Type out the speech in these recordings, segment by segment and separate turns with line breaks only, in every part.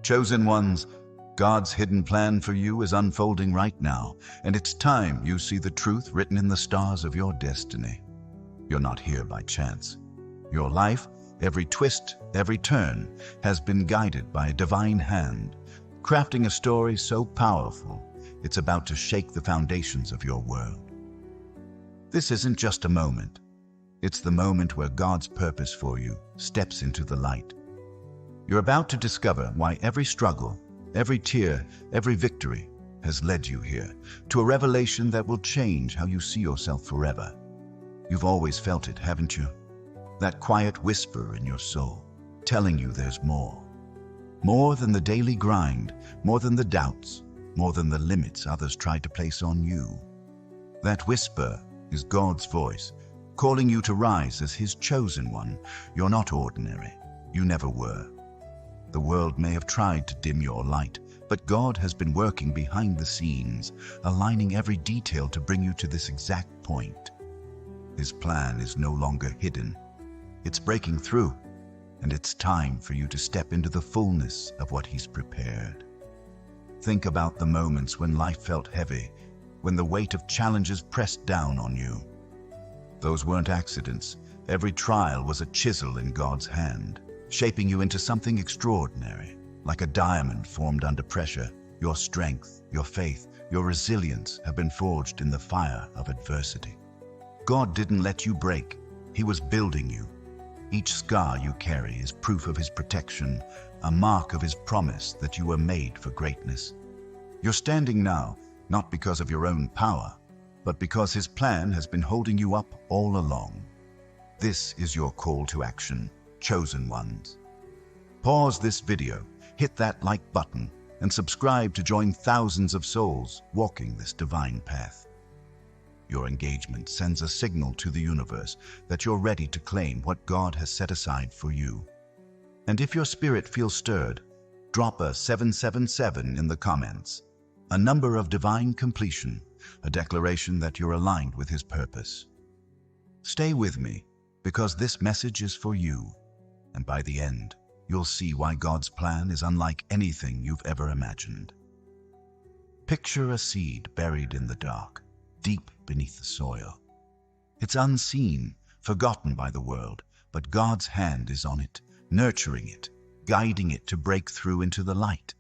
Chosen ones, God's hidden plan for you is unfolding right now, and it's time you see the truth written in the stars of your destiny. You're not here by chance. Your life, every twist, every turn, has been guided by a divine hand, crafting a story so powerful, it's about to shake the foundations of your world. This isn't just a moment. It's the moment where God's purpose for you steps into the light. You're about to discover why every struggle, every tear, every victory has led you here, to a revelation that will change how you see yourself forever. You've always felt it, haven't you? That quiet whisper in your soul, telling you there's more. More than the daily grind, more than the doubts, more than the limits others tried to place on you. That whisper is God's voice, calling you to rise as His chosen one. You're not ordinary. You never were. The world may have tried to dim your light, but God has been working behind the scenes, aligning every detail to bring you to this exact point. His plan is no longer hidden. It's breaking through, and it's time for you to step into the fullness of what He's prepared. Think about the moments when life felt heavy, when the weight of challenges pressed down on you. Those weren't accidents. Every trial was a chisel in God's hand, shaping you into something extraordinary. Like a diamond formed under pressure, your strength, your faith, your resilience have been forged in the fire of adversity. God didn't let you break. He was building you. Each scar you carry is proof of His protection, a mark of His promise that you were made for greatness. You're standing now, not because of your own power, but because His plan has been holding you up all along. This is your call to action, chosen ones. Pause this video, hit that like button, and subscribe to join thousands of souls walking this divine path. Your engagement sends a signal to the universe that you're ready to claim what God has set aside for you. And if your spirit feels stirred, drop a 777 in the comments, a number of divine completion, a declaration that you're aligned with His purpose. Stay with me, because this message is for you, and by the end, you'll see why God's plan is unlike anything you've ever imagined. Picture a seed buried in the dark, deep beneath the soil. It's unseen, forgotten by the world, but God's hand is on it, nurturing it, guiding it to break through into the light.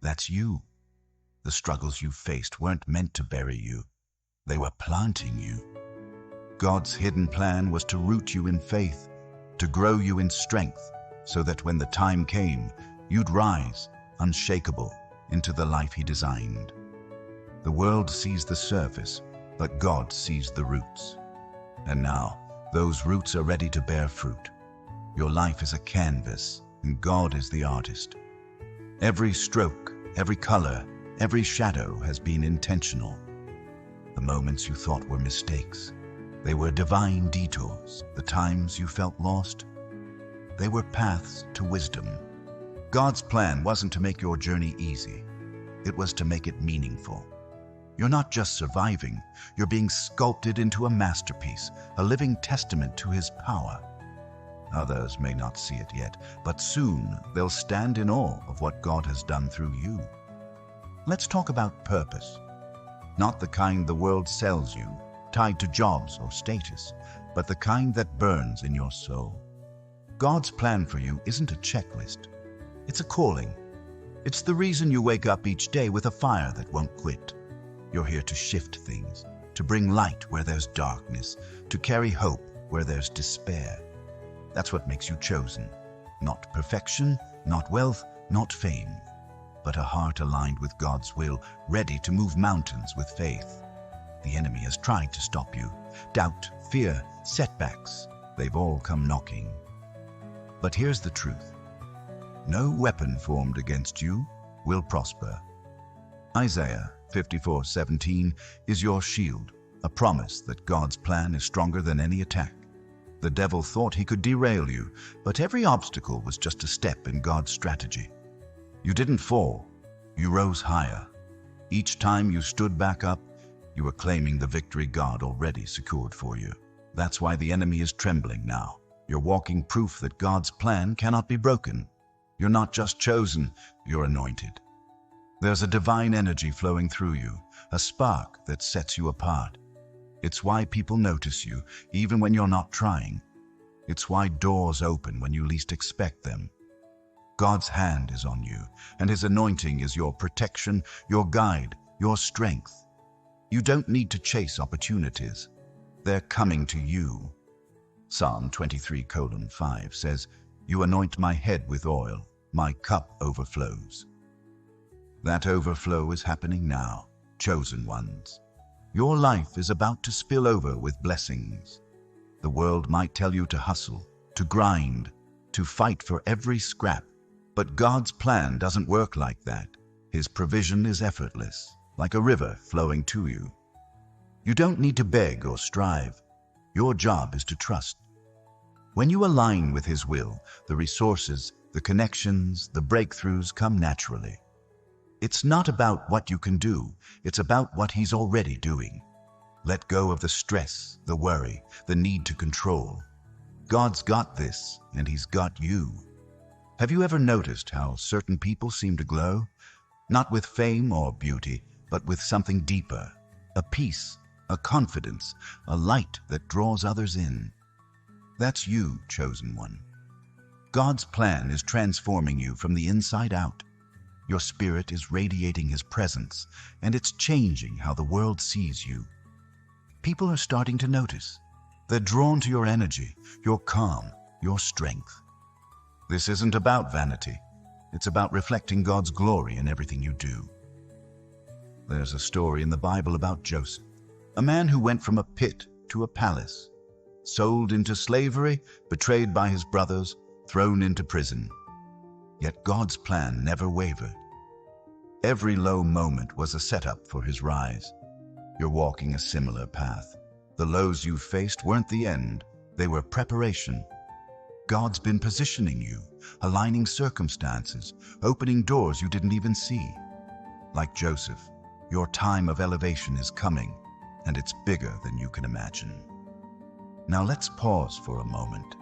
That's you. The struggles you faced weren't meant to bury you. They were planting you. God's hidden plan was to root you in faith, to grow you in strength, so that when the time came, you'd rise, unshakable, into the life He designed. The world sees the surface, but God sees the roots. And now, those roots are ready to bear fruit. Your life is a canvas, and God is the artist. Every stroke, every color, every shadow has been intentional. The moments you thought were mistakes, they were divine detours. The times you felt lost, they were paths to wisdom. God's plan wasn't to make your journey easy. It was to make it meaningful. You're not just surviving, you're being sculpted into a masterpiece, a living testament to His power. Others may not see it yet, but soon they'll stand in awe of what God has done through you. Let's talk about purpose. Not the kind the world sells you, tied to jobs or status, but the kind that burns in your soul. God's plan for you isn't a checklist. It's a calling. It's the reason you wake up each day with a fire that won't quit. You're here to shift things, to bring light where there's darkness, to carry hope where there's despair. That's what makes you chosen. Not perfection, not wealth, not fame, but a heart aligned with God's will, ready to move mountains with faith. The enemy has tried to stop you. Doubt, fear, setbacks, they've all come knocking. But here's the truth. No weapon formed against you will prosper. Isaiah 54:17 is your shield, a promise that God's plan is stronger than any attack. The devil thought he could derail you, but every obstacle was just a step in God's strategy. You didn't fall, you rose higher. Each time you stood back up, you were claiming the victory God already secured for you. That's why the enemy is trembling now. You're walking proof that God's plan cannot be broken. You're not just chosen, you're anointed. There's a divine energy flowing through you, a spark that sets you apart. It's why people notice you, even when you're not trying. It's why doors open when you least expect them. God's hand is on you, and His anointing is your protection, your guide, your strength. You don't need to chase opportunities. They're coming to you. Psalm 23:5 says, "You anoint my head with oil, my cup overflows." That overflow is happening now, chosen ones. Your life is about to spill over with blessings. The world might tell you to hustle, to grind, to fight for every scrap. But God's plan doesn't work like that. His provision is effortless, like a river flowing to you. You don't need to beg or strive. Your job is to trust. When you align with His will, the resources, the connections, the breakthroughs come naturally. It's not about what you can do, it's about what He's already doing. Let go of the stress, the worry, the need to control. God's got this, and He's got you. Have you ever noticed how certain people seem to glow? Not with fame or beauty, but with something deeper, a peace, a confidence, a light that draws others in. That's you, chosen one. God's plan is transforming you from the inside out. Your spirit is radiating His presence, and it's changing how the world sees you. People are starting to notice. They're drawn to your energy, your calm, your strength. This isn't about vanity. It's about reflecting God's glory in everything you do. There's a story in the Bible about Joseph, a man who went from a pit to a palace, sold into slavery, betrayed by his brothers, thrown into prison. Yet God's plan never wavered. Every low moment was a setup for His rise. You're walking a similar path. The lows you faced weren't the end, they were preparation. God's been positioning you, aligning circumstances, opening doors you didn't even see. Like Joseph, your time of elevation is coming, and it's bigger than you can imagine. Now let's pause for a moment.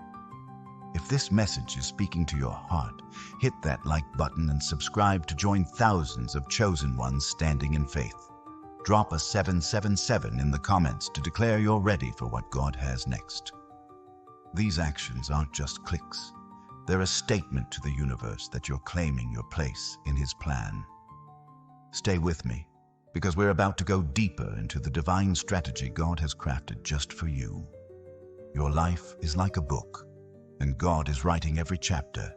If this message is speaking to your heart, hit that like button and subscribe to join thousands of chosen ones standing in faith. Drop a 777 in the comments to declare you're ready for what God has next. These actions aren't just clicks. They're a statement to the universe that you're claiming your place in His plan. Stay with me, because we're about to go deeper into the divine strategy God has crafted just for you. Your life is like a book, and God is writing every chapter.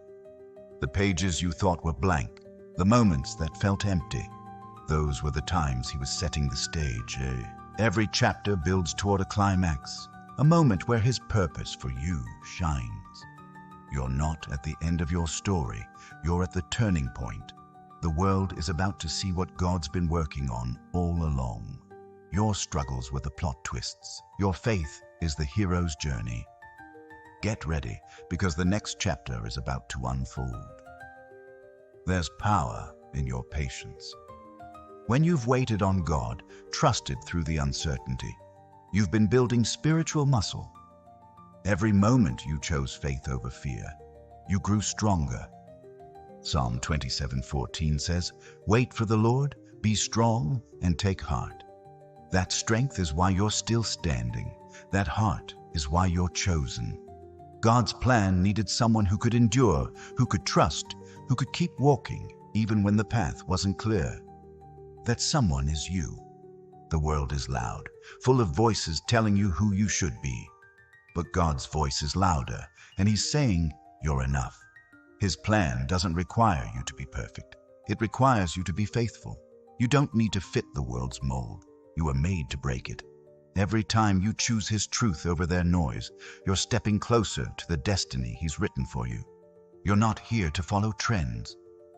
The pages you thought were blank, the moments that felt empty, those were the times He was setting the stage. Every chapter builds toward a climax, a moment where His purpose for you shines. You're not at the end of your story, you're at the turning point. The world is about to see what God's been working on all along. Your struggles were the plot twists. Your faith is the hero's journey. Get ready, because the next chapter is about to unfold. There's power in your patience. When you've waited on God, trusted through the uncertainty, you've been building spiritual muscle. Every moment you chose faith over fear, you grew stronger. Psalm 27:14 says, "Wait for the Lord, be strong, and take heart." That strength is why you're still standing. That heart is why you're chosen. God's plan needed someone who could endure, who could trust, who could keep walking, even when the path wasn't clear. That someone is you. The world is loud, full of voices telling you who you should be. But God's voice is louder, and He's saying, you're enough. His plan doesn't require you to be perfect. It requires you to be faithful. You don't need to fit the world's mold. You were made to break it. Every time you choose His truth over their noise, you're stepping closer to the destiny He's written for you. You're not here to follow trends.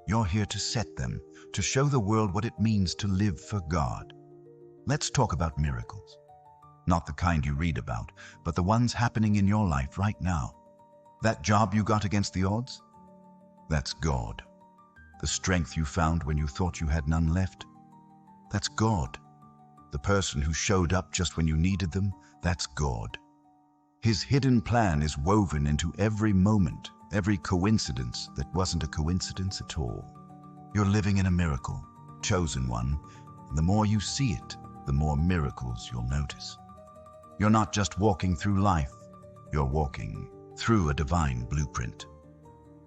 You're here to set them, to show the world what it means to live for God. Let's talk about miracles. Not the kind you read about, but the ones happening in your life right now. That job you got against the odds? That's God. The strength you found when you thought you had none left? That's God. The person who showed up just when you needed them? That's God. His hidden plan is woven into every moment, every coincidence that wasn't a coincidence at all. You're living in a miracle, chosen one, and the more you see it, the more miracles you'll notice. You're not just walking through life, you're walking through a divine blueprint.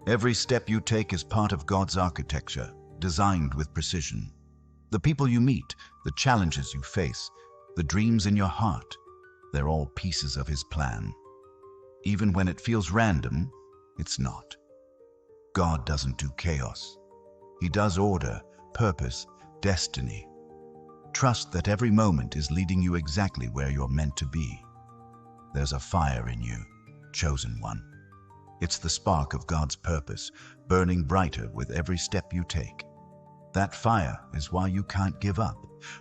Every step you take is part of God's architecture, designed with precision. The people you meet, the challenges you face, the dreams in your heart, they're all pieces of His plan. Even when it feels random, it's not. God doesn't do chaos. He does order, purpose, destiny. Trust that every moment is leading you exactly where you're meant to be. There's a fire in you, chosen one. It's the spark of God's purpose, burning brighter with every step you take. That fire is why you can't give up,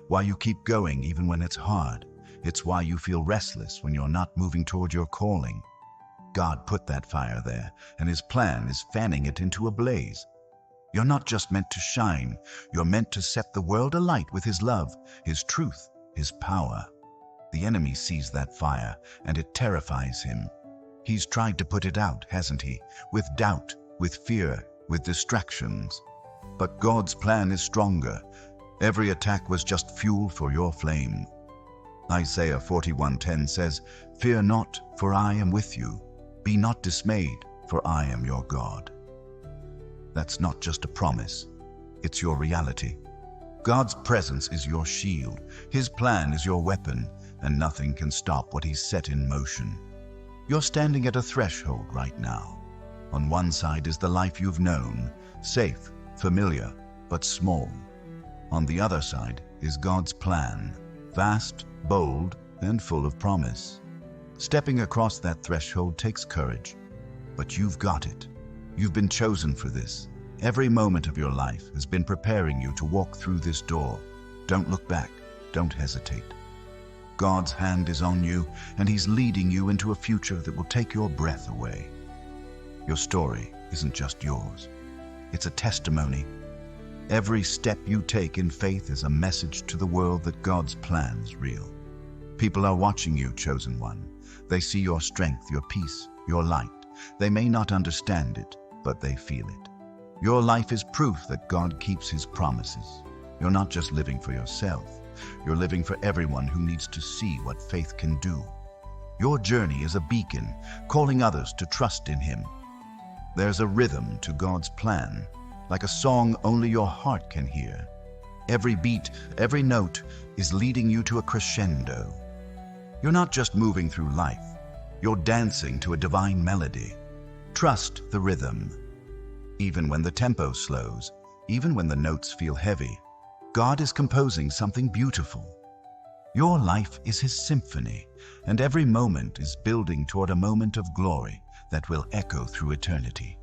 why you keep going even when it's hard. It's why you feel restless when you're not moving toward your calling. God put that fire there, and His plan is fanning it into a blaze. You're not just meant to shine, you're meant to set the world alight with His love, His truth, His power. The enemy sees that fire, and it terrifies him. He's tried to put it out, hasn't he? With doubt, with fear, with distractions. But God's plan is stronger. Every attack was just fuel for your flame. Isaiah 41:10 says, "Fear not, for I am with you. Be not dismayed, for I am your God." That's not just a promise. It's your reality. God's presence is your shield. His plan is your weapon, and nothing can stop what He's set in motion. You're standing at a threshold right now. On one side is the life you've known, safe, familiar, but small. On the other side is God's plan, vast, bold, and full of promise. Stepping across that threshold takes courage, but you've got it. You've been chosen for this. Every moment of your life has been preparing you to walk through this door. Don't look back. Don't hesitate. God's hand is on you, and He's leading you into a future that will take your breath away. Your story isn't just yours. It's a testimony. Every step you take in faith is a message to the world that God's plan's real. People are watching you, chosen one. They see your strength, your peace, your light. They may not understand it, but they feel it. Your life is proof that God keeps His promises. You're not just living for yourself. You're living for everyone who needs to see what faith can do. Your journey is a beacon, calling others to trust in Him. There's a rhythm to God's plan, like a song only your heart can hear. Every beat, every note is leading you to a crescendo. You're not just moving through life. You're dancing to a divine melody. Trust the rhythm. Even when the tempo slows, even when the notes feel heavy, God is composing something beautiful. Your life is His symphony, and every moment is building toward a moment of glory that will echo through eternity.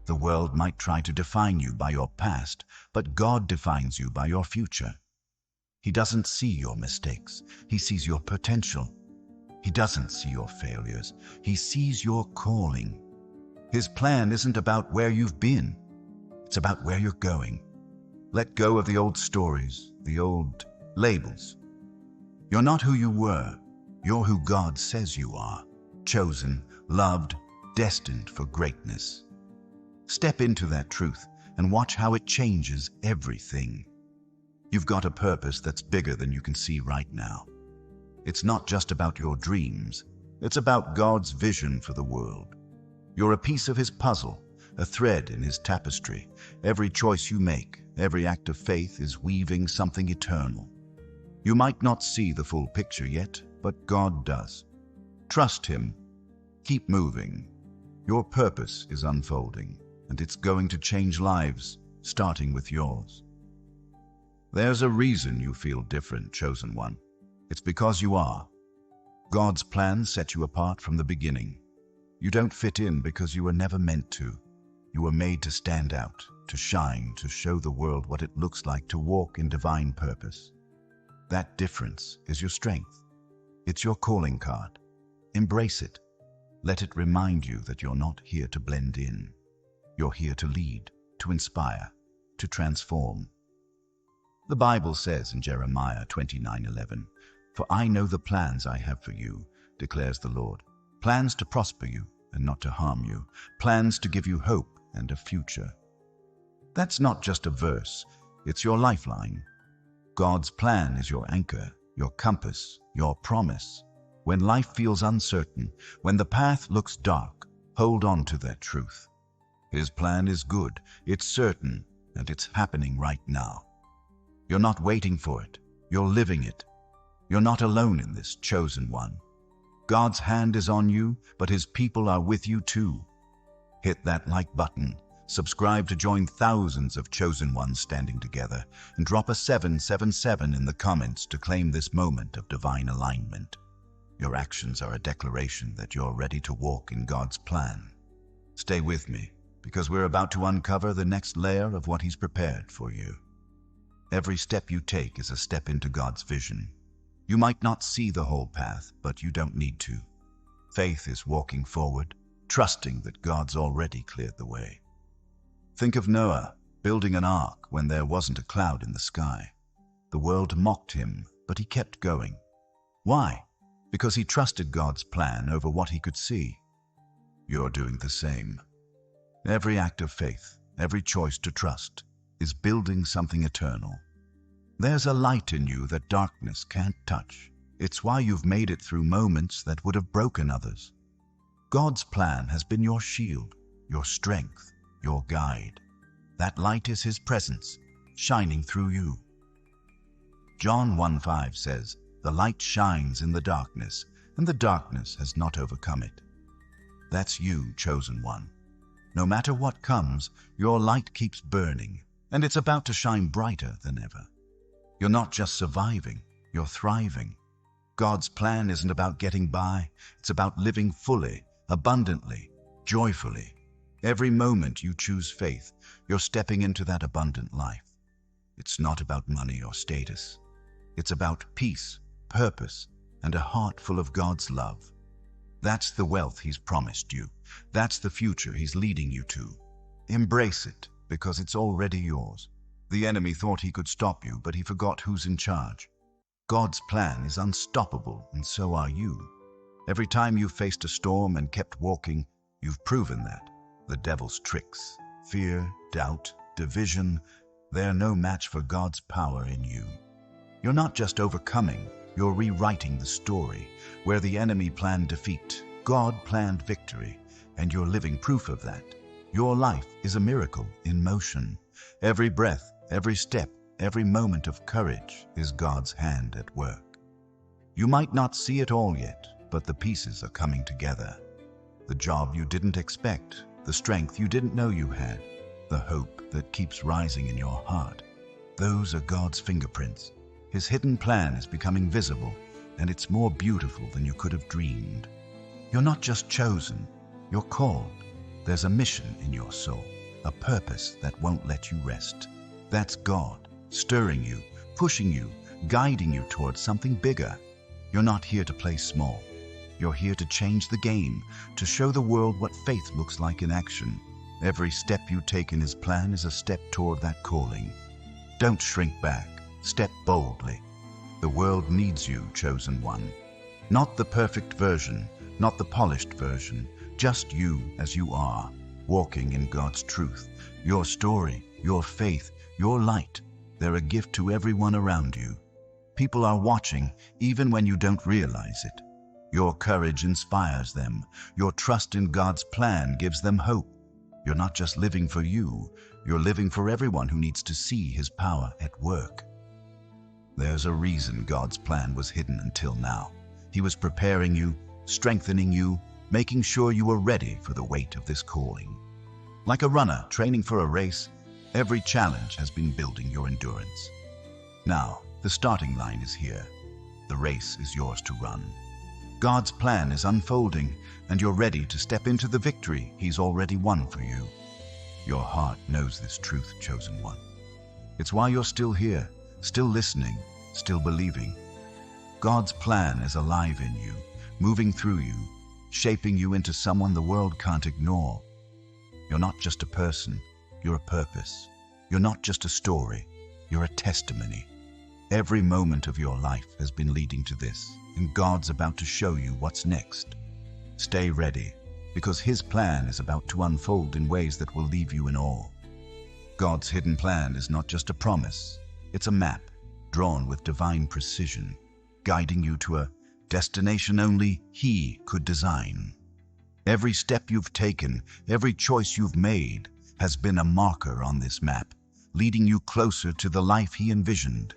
The world might try to define you by your past, but God defines you by your future. He doesn't see your mistakes. He sees your potential. He doesn't see your failures. He sees your calling. His plan isn't about where you've been. It's about where you're going. Let go of the old stories, the old labels. You're not who you were. You're who God says you are. Chosen, loved, destined for greatness. Step into that truth and watch how it changes everything. You've got a purpose that's bigger than you can see right now. It's not just about your dreams. It's about God's vision for the world. You're a piece of His puzzle, a thread in His tapestry. Every choice you make, every act of faith is weaving something eternal. You might not see the full picture yet, but God does. Trust Him. Keep moving. Your purpose is unfolding, and it's going to change lives, starting with yours. There's a reason you feel different, chosen one. It's because you are. God's plan set you apart from the beginning. You don't fit in because you were never meant to. You were made to stand out, to shine, to show the world what it looks like to walk in divine purpose. That difference is your strength. It's your calling card. Embrace it. Let it remind you that you're not here to blend in. You're here to lead, to inspire, to transform. The Bible says in Jeremiah 29:11, "For I know the plans I have for you, declares the Lord, plans to prosper you and not to harm you, plans to give you hope and a future. That's not just a verse, it's your lifeline. God's plan is your anchor, your compass, your promise. When life feels uncertain, when the path looks dark, hold on to that truth. His plan is good, it's certain, and it's happening right now. You're not waiting for it, you're living it. You're not alone in this, chosen one. God's hand is on you, but His people are with you too. Hit that like button, subscribe to join thousands of chosen ones standing together, and drop a 777 in the comments to claim this moment of divine alignment. Your actions are a declaration that you're ready to walk in God's plan. Stay with me, because we're about to uncover the next layer of what He's prepared for you. Every step you take is a step into God's vision. You might not see the whole path, but you don't need to. Faith is walking forward, trusting that God's already cleared the way. Think of Noah building an ark when there wasn't a cloud in the sky. The world mocked him, but he kept going. Why? Because he trusted God's plan over what he could see. You're doing the same. Every act of faith, every choice to trust, is building something eternal. There's a light in you that darkness can't touch. It's why you've made it through moments that would have broken others. God's plan has been your shield, your strength, your guide. That light is His presence, shining through you. John 1:5 says, "The light shines in the darkness, and the darkness has not overcome it." That's you, chosen one. No matter what comes, your light keeps burning, and it's about to shine brighter than ever. You're not just surviving, you're thriving. God's plan isn't about getting by, it's about living fully, abundantly, joyfully. Every moment you choose faith, you're stepping into that abundant life. It's not about money or status. It's about peace, purpose, and a heart full of God's love. That's the wealth He's promised you. That's the future He's leading you to. Embrace it, because it's already yours. The enemy thought he could stop you, but he forgot who's in charge. God's plan is unstoppable, and so are you. Every time you've faced a storm and kept walking, you've proven that. The devil's tricks, fear, doubt, division, they're no match for God's power in you. You're not just overcoming, you're rewriting the story. Where the enemy planned defeat, God planned victory, and you're living proof of that. Your life is a miracle in motion. Every breath, every step, every moment of courage is God's hand at work. You might not see it all yet, but the pieces are coming together. The job you didn't expect, the strength you didn't know you had, the hope that keeps rising in your heart. Those are God's fingerprints. His hidden plan is becoming visible, and it's more beautiful than you could have dreamed. You're not just chosen, you're called. There's a mission in your soul, a purpose that won't let you rest. That's God, stirring you, pushing you, guiding you towards something bigger. You're not here to play small. You're here to change the game, to show the world what faith looks like in action. Every step you take in His plan is a step toward that calling. Don't shrink back. Step boldly. The world needs you, chosen one. Not the perfect version, not the polished version, just you as you are, walking in God's truth. Your story, your faith, your light, they're a gift to everyone around you. People are watching, even when you don't realize it. Your courage inspires them. Your trust in God's plan gives them hope. You're not just living for you, you're living for everyone who needs to see His power at work. There's a reason God's plan was hidden until now. He was preparing you, strengthening you, making sure you were ready for the weight of this calling. Like a runner training for a race, every challenge has been building your endurance. Now, the starting line is here. The race is yours to run. God's plan is unfolding, and you're ready to step into the victory He's already won for you. Your heart knows this truth, chosen one. It's why you're still here, still listening, still believing. God's plan is alive in you, moving through you, shaping you into someone the world can't ignore. You're not just a person, you're a purpose. You're not just a story, you're a testimony. Every moment of your life has been leading to this, and God's about to show you what's next. Stay ready. because His plan is about to unfold in ways that will leave you in awe. God's hidden plan is not just a promise, it's a map drawn with divine precision, guiding you to a destination only He could design. Every step you've taken, every choice you've made, has been a marker on this map, leading you closer to the life He envisioned.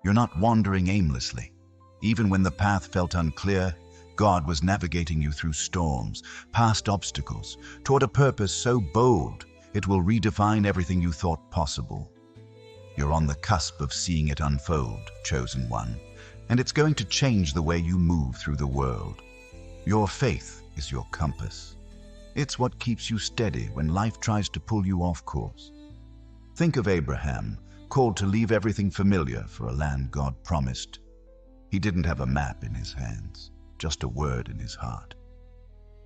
You're not wandering aimlessly. Even when the path felt unclear, God was navigating you through storms, past obstacles, toward a purpose so bold it will redefine everything you thought possible. You're on the cusp of seeing it unfold, chosen one, and it's going to change the way you move through the world. Your faith is your compass. It's what keeps you steady when life tries to pull you off course. Think of Abraham, called to leave everything familiar for a land God promised. He didn't have a map in his hands, just a word in his heart.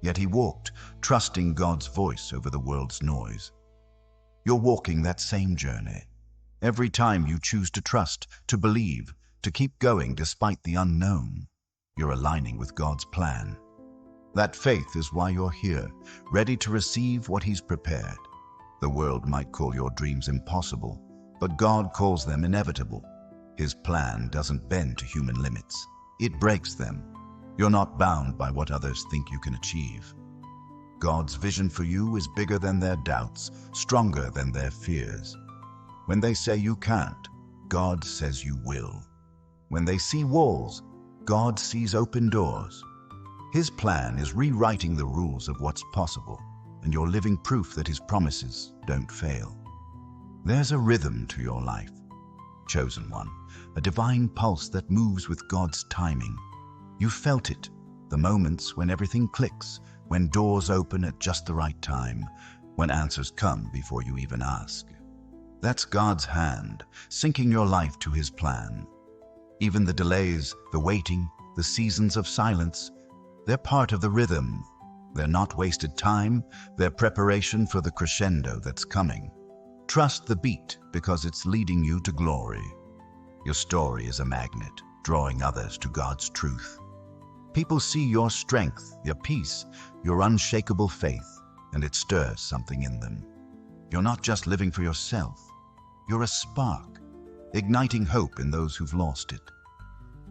Yet he walked, trusting God's voice over the world's noise. You're walking that same journey. Every time you choose to trust, to believe, to keep going despite the unknown, you're aligning with God's plan. That faith is why you're here, ready to receive what He's prepared. The world might call your dreams impossible, but God calls them inevitable. His plan doesn't bend to human limits. It breaks them. You're not bound by what others think you can achieve. God's vision for you is bigger than their doubts, stronger than their fears. When they say you can't, God says you will. When they see walls, God sees open doors. His plan is rewriting the rules of what's possible, and you're living proof that His promises don't fail. There's a rhythm to your life, chosen one, a divine pulse that moves with God's timing. You felt it, the moments when everything clicks, when doors open at just the right time, when answers come before you even ask. That's God's hand, syncing your life to His plan. Even the delays, the waiting, the seasons of silence, they're part of the rhythm. They're not wasted time, they're preparation for the crescendo that's coming. Trust the beat because it's leading you to glory. Your story is a magnet, drawing others to God's truth. People see your strength, your peace, your unshakable faith, and it stirs something in them. You're not just living for yourself. You're a spark, igniting hope in those who've lost it.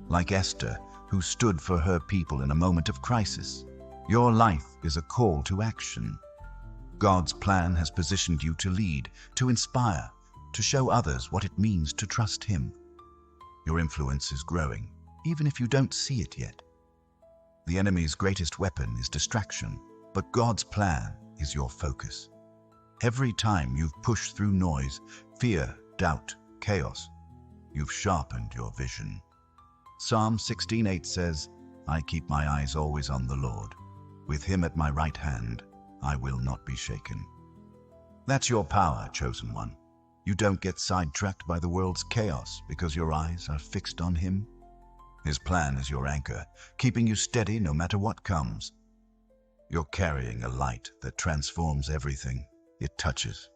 Like Esther, who stood for her people in a moment of crisis, your life is a call to action. God's plan has positioned you to lead, to inspire, to show others what it means to trust Him. Your influence is growing, even if you don't see it yet. The enemy's greatest weapon is distraction, but God's plan is your focus. Every time you've pushed through noise, fear, doubt, chaos, you've sharpened your vision. Psalm 16:8 says, "I keep my eyes always on the Lord. With Him at my right hand, I will not be shaken." That's your power, chosen one. You don't get sidetracked by the world's chaos because your eyes are fixed on Him. His plan is your anchor, keeping you steady no matter what comes. You're carrying a light that transforms everything it touches.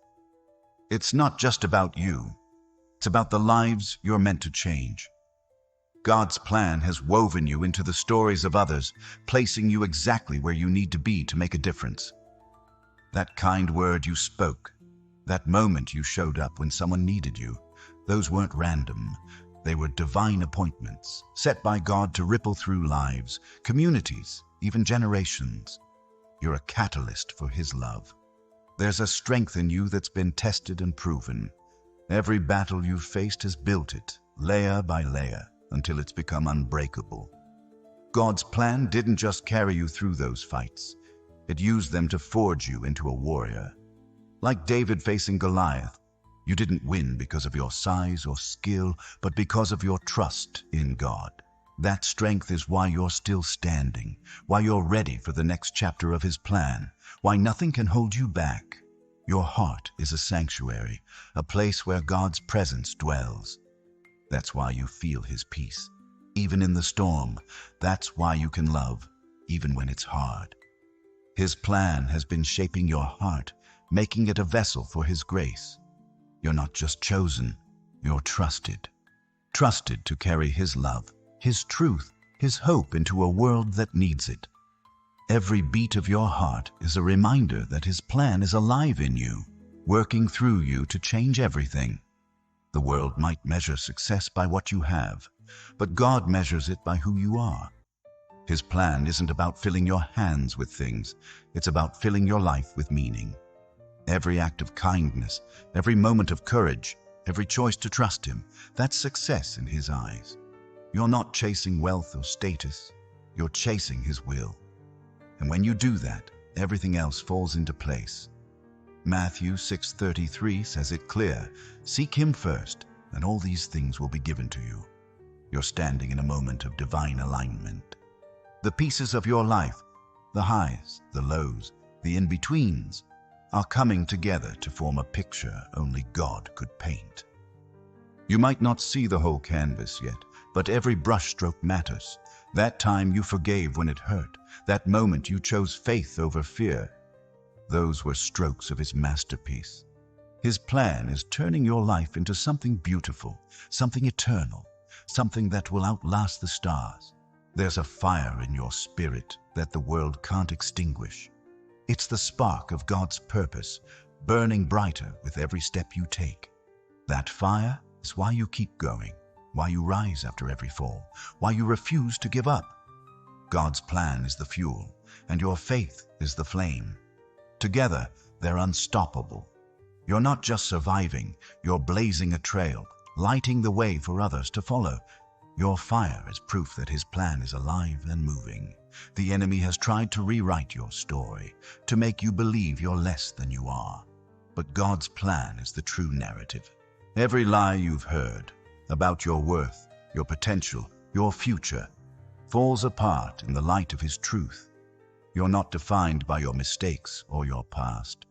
It's not just about you. It's about the lives you're meant to change. God's plan has woven you into the stories of others, placing you exactly where you need to be to make a difference. That kind word you spoke, that moment you showed up when someone needed you, those weren't random. They were divine appointments, set by God to ripple through lives, communities, even generations. You're a catalyst for His love. There's a strength in you that's been tested and proven. Every battle you've faced has built it, layer by layer, until it's become unbreakable. God's plan didn't just carry you through those fights. It used them to forge you into a warrior. Like David facing Goliath, you didn't win because of your size or skill, but because of your trust in God. That strength is why you're still standing, why you're ready for the next chapter of His plan, why nothing can hold you back. Your heart is a sanctuary, a place where God's presence dwells. That's why you feel His peace, even in the storm. That's why you can love, even when it's hard. His plan has been shaping your heart, making it a vessel for His grace. You're not just chosen, you're trusted. Trusted to carry His love, His truth, His hope into a world that needs it. Every beat of your heart is a reminder that His plan is alive in you, working through you to change everything. The world might measure success by what you have, but God measures it by who you are. His plan isn't about filling your hands with things, it's about filling your life with meaning. Every act of kindness, every moment of courage, every choice to trust Him, that's success in His eyes. You're not chasing wealth or status, you're chasing His will. And when you do that, everything else falls into place. Matthew 6:33 says it clear, "Seek Him first, and all these things will be given to you." You're standing in a moment of divine alignment. The pieces of your life, the highs, the lows, the in-betweens, are coming together to form a picture only God could paint. You might not see the whole canvas yet, but every brushstroke matters. That time you forgave when it hurt, that moment you chose faith over fear, those were strokes of His masterpiece. His plan is turning your life into something beautiful, something eternal, something that will outlast the stars. There's a fire in your spirit that the world can't extinguish. It's the spark of God's purpose, burning brighter with every step you take. That fire is why you keep going, why you rise after every fall, why you refuse to give up. God's plan is the fuel, and your faith is the flame. Together, they're unstoppable. You're not just surviving, you're blazing a trail, lighting the way for others to follow. Your fire is proof that His plan is alive and moving. The enemy has tried to rewrite your story, to make you believe you're less than you are. But God's plan is the true narrative. Every lie you've heard about your worth, your potential, your future, falls apart in the light of His truth. You're not defined by your mistakes or your past.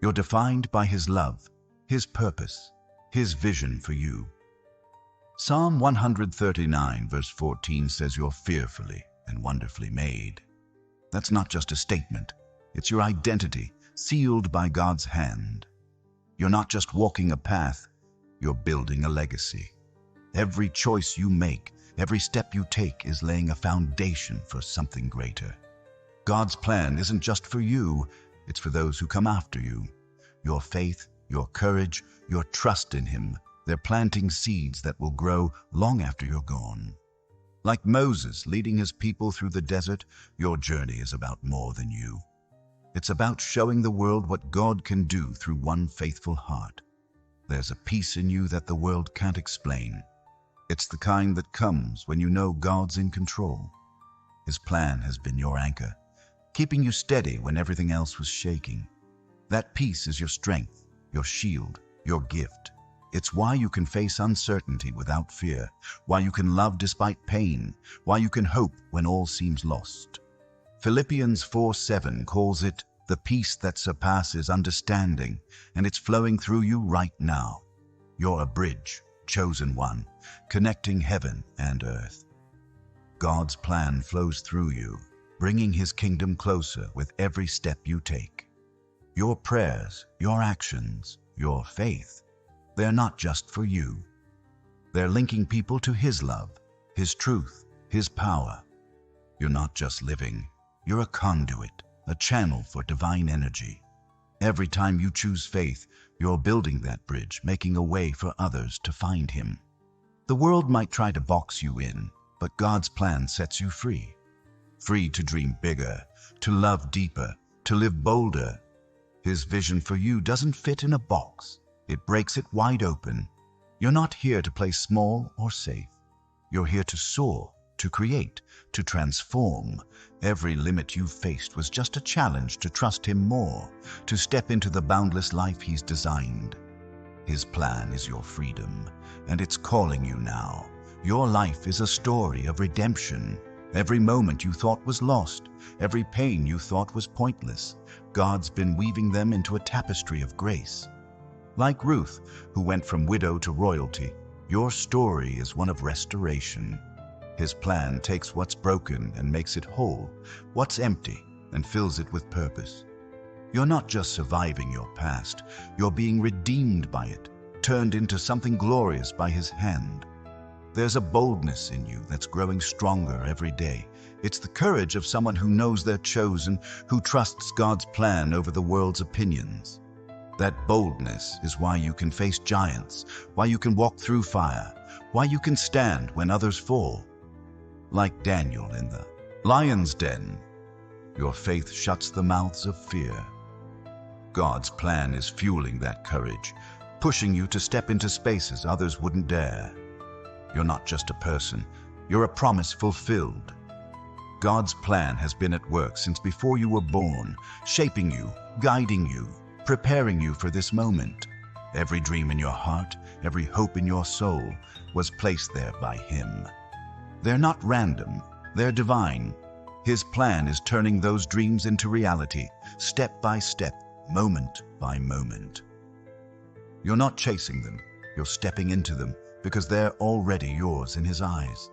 You're defined by His love, His purpose, His vision for you. Psalm 139 verse 14 says you're fearfully and wonderfully made. That's not just a statement. It's your identity, sealed by God's hand. You're not just walking a path, you're building a legacy. Every choice you make, every step you take is laying a foundation for something greater. God's plan isn't just for you, it's for those who come after you. Your faith, your courage, your trust in Him, they're planting seeds that will grow long after you're gone. Like Moses leading his people through the desert, your journey is about more than you. It's about showing the world what God can do through one faithful heart. There's a peace in you that the world can't explain. It's the kind that comes when you know God's in control. His plan has been your anchor, keeping you steady when everything else was shaking. That peace is your strength, your shield, your gift. It's why you can face uncertainty without fear, why you can love despite pain, why you can hope when all seems lost. Philippians 4:7 calls it the peace that surpasses understanding, and it's flowing through you right now. You're a bridge, chosen one, connecting heaven and earth. God's plan flows through you, bringing His kingdom closer with every step you take. Your prayers, your actions, your faith, they're not just for you. They're linking people to His love, His truth, His power. You're not just living, you're a conduit, a channel for divine energy. Every time you choose faith, you're building that bridge, making a way for others to find Him. The world might try to box you in, but God's plan sets you free. Free to dream bigger, to love deeper, to live bolder. His vision for you doesn't fit in a box. It breaks it wide open. You're not here to play small or safe. You're here to soar, to create, to transform. Every limit you've faced was just a challenge to trust Him more, to step into the boundless life He's designed. His plan is your freedom, and it's calling you now. Your life is a story of redemption. Every moment you thought was lost, every pain you thought was pointless, God's been weaving them into a tapestry of grace. Like Ruth, who went from widow to royalty, your story is one of restoration. His plan takes what's broken and makes it whole, what's empty and fills it with purpose. You're not just surviving your past, you're being redeemed by it, turned into something glorious by His hand. There's a boldness in you that's growing stronger every day. It's the courage of someone who knows they're chosen, who trusts God's plan over the world's opinions. That boldness is why you can face giants, why you can walk through fire, why you can stand when others fall. Like Daniel in the lion's den, your faith shuts the mouths of fear. God's plan is fueling that courage, pushing you to step into spaces others wouldn't dare. You're not just a person, you're a promise fulfilled. God's plan has been at work since before you were born, shaping you, guiding you, preparing you for this moment. Every dream in your heart, every hope in your soul was placed there by Him. They're not random, they're divine. His plan is turning those dreams into reality, step by step, moment by moment. You're not chasing them, you're stepping into them because they're already yours in His eyes.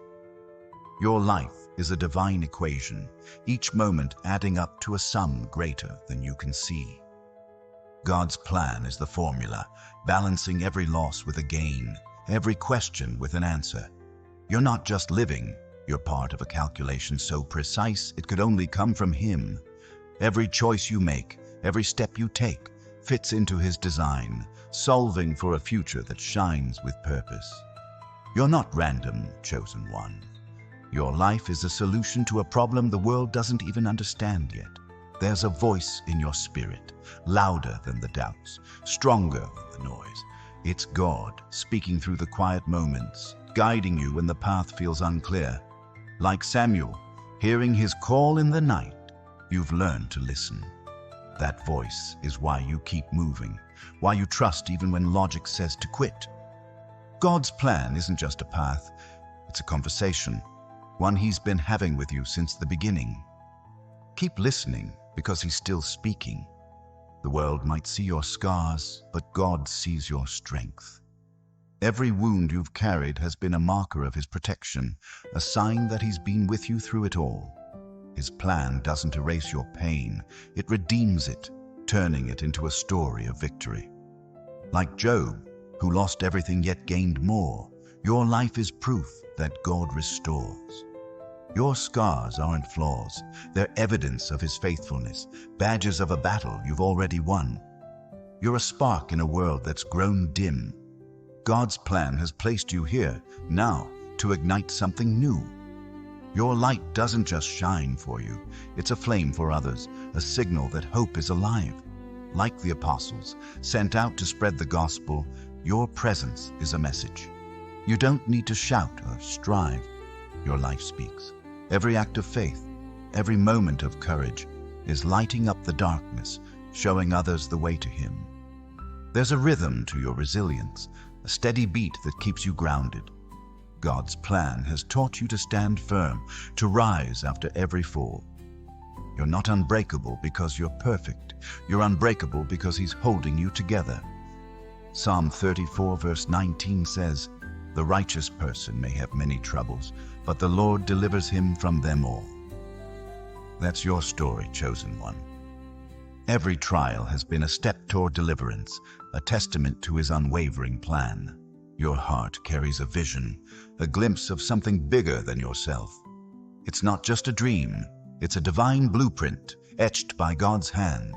Your life is a divine equation, each moment adding up to a sum greater than you can see. God's plan is the formula, balancing every loss with a gain, every question with an answer. You're not just living, you're part of a calculation so precise it could only come from Him. Every choice you make, every step you take, fits into His design, solving for a future that shines with purpose. You're not random, chosen one. Your life is a solution to a problem the world doesn't even understand yet. There's a voice in your spirit, louder than the doubts, stronger than the noise. It's God speaking through the quiet moments, guiding you when the path feels unclear. Like Samuel, hearing His call in the night, you've learned to listen. That voice is why you keep moving, why you trust even when logic says to quit. God's plan isn't just a path, it's a conversation, one He's been having with you since the beginning. Keep listening because He's still speaking. The world might see your scars, but God sees your strength. Every wound you've carried has been a marker of His protection, a sign that He's been with you through it all. His plan doesn't erase your pain, it redeems it, turning it into a story of victory. Like Job, who lost everything yet gained more, your life is proof that God restores. Your scars aren't flaws, they're evidence of His faithfulness, badges of a battle you've already won. You're a spark in a world that's grown dim. God's plan has placed you here, now, to ignite something new. Your light doesn't just shine for you, it's a flame for others, a signal that hope is alive. Like the apostles, sent out to spread the gospel, your presence is a message. You don't need to shout or strive. Your life speaks. Every act of faith, every moment of courage is lighting up the darkness, showing others the way to Him. There's a rhythm to your resilience, a steady beat that keeps you grounded. God's plan has taught you to stand firm, to rise after every fall. You're not unbreakable because you're perfect. You're unbreakable because He's holding you together. Psalm 34 verse 19 says, "The righteous person may have many troubles, but the Lord delivers him from them all." That's your story, chosen one. Every trial has been a step toward deliverance, a testament to His unwavering plan. Your heart carries a vision, a glimpse of something bigger than yourself. It's not just a dream, it's a divine blueprint etched by God's hand.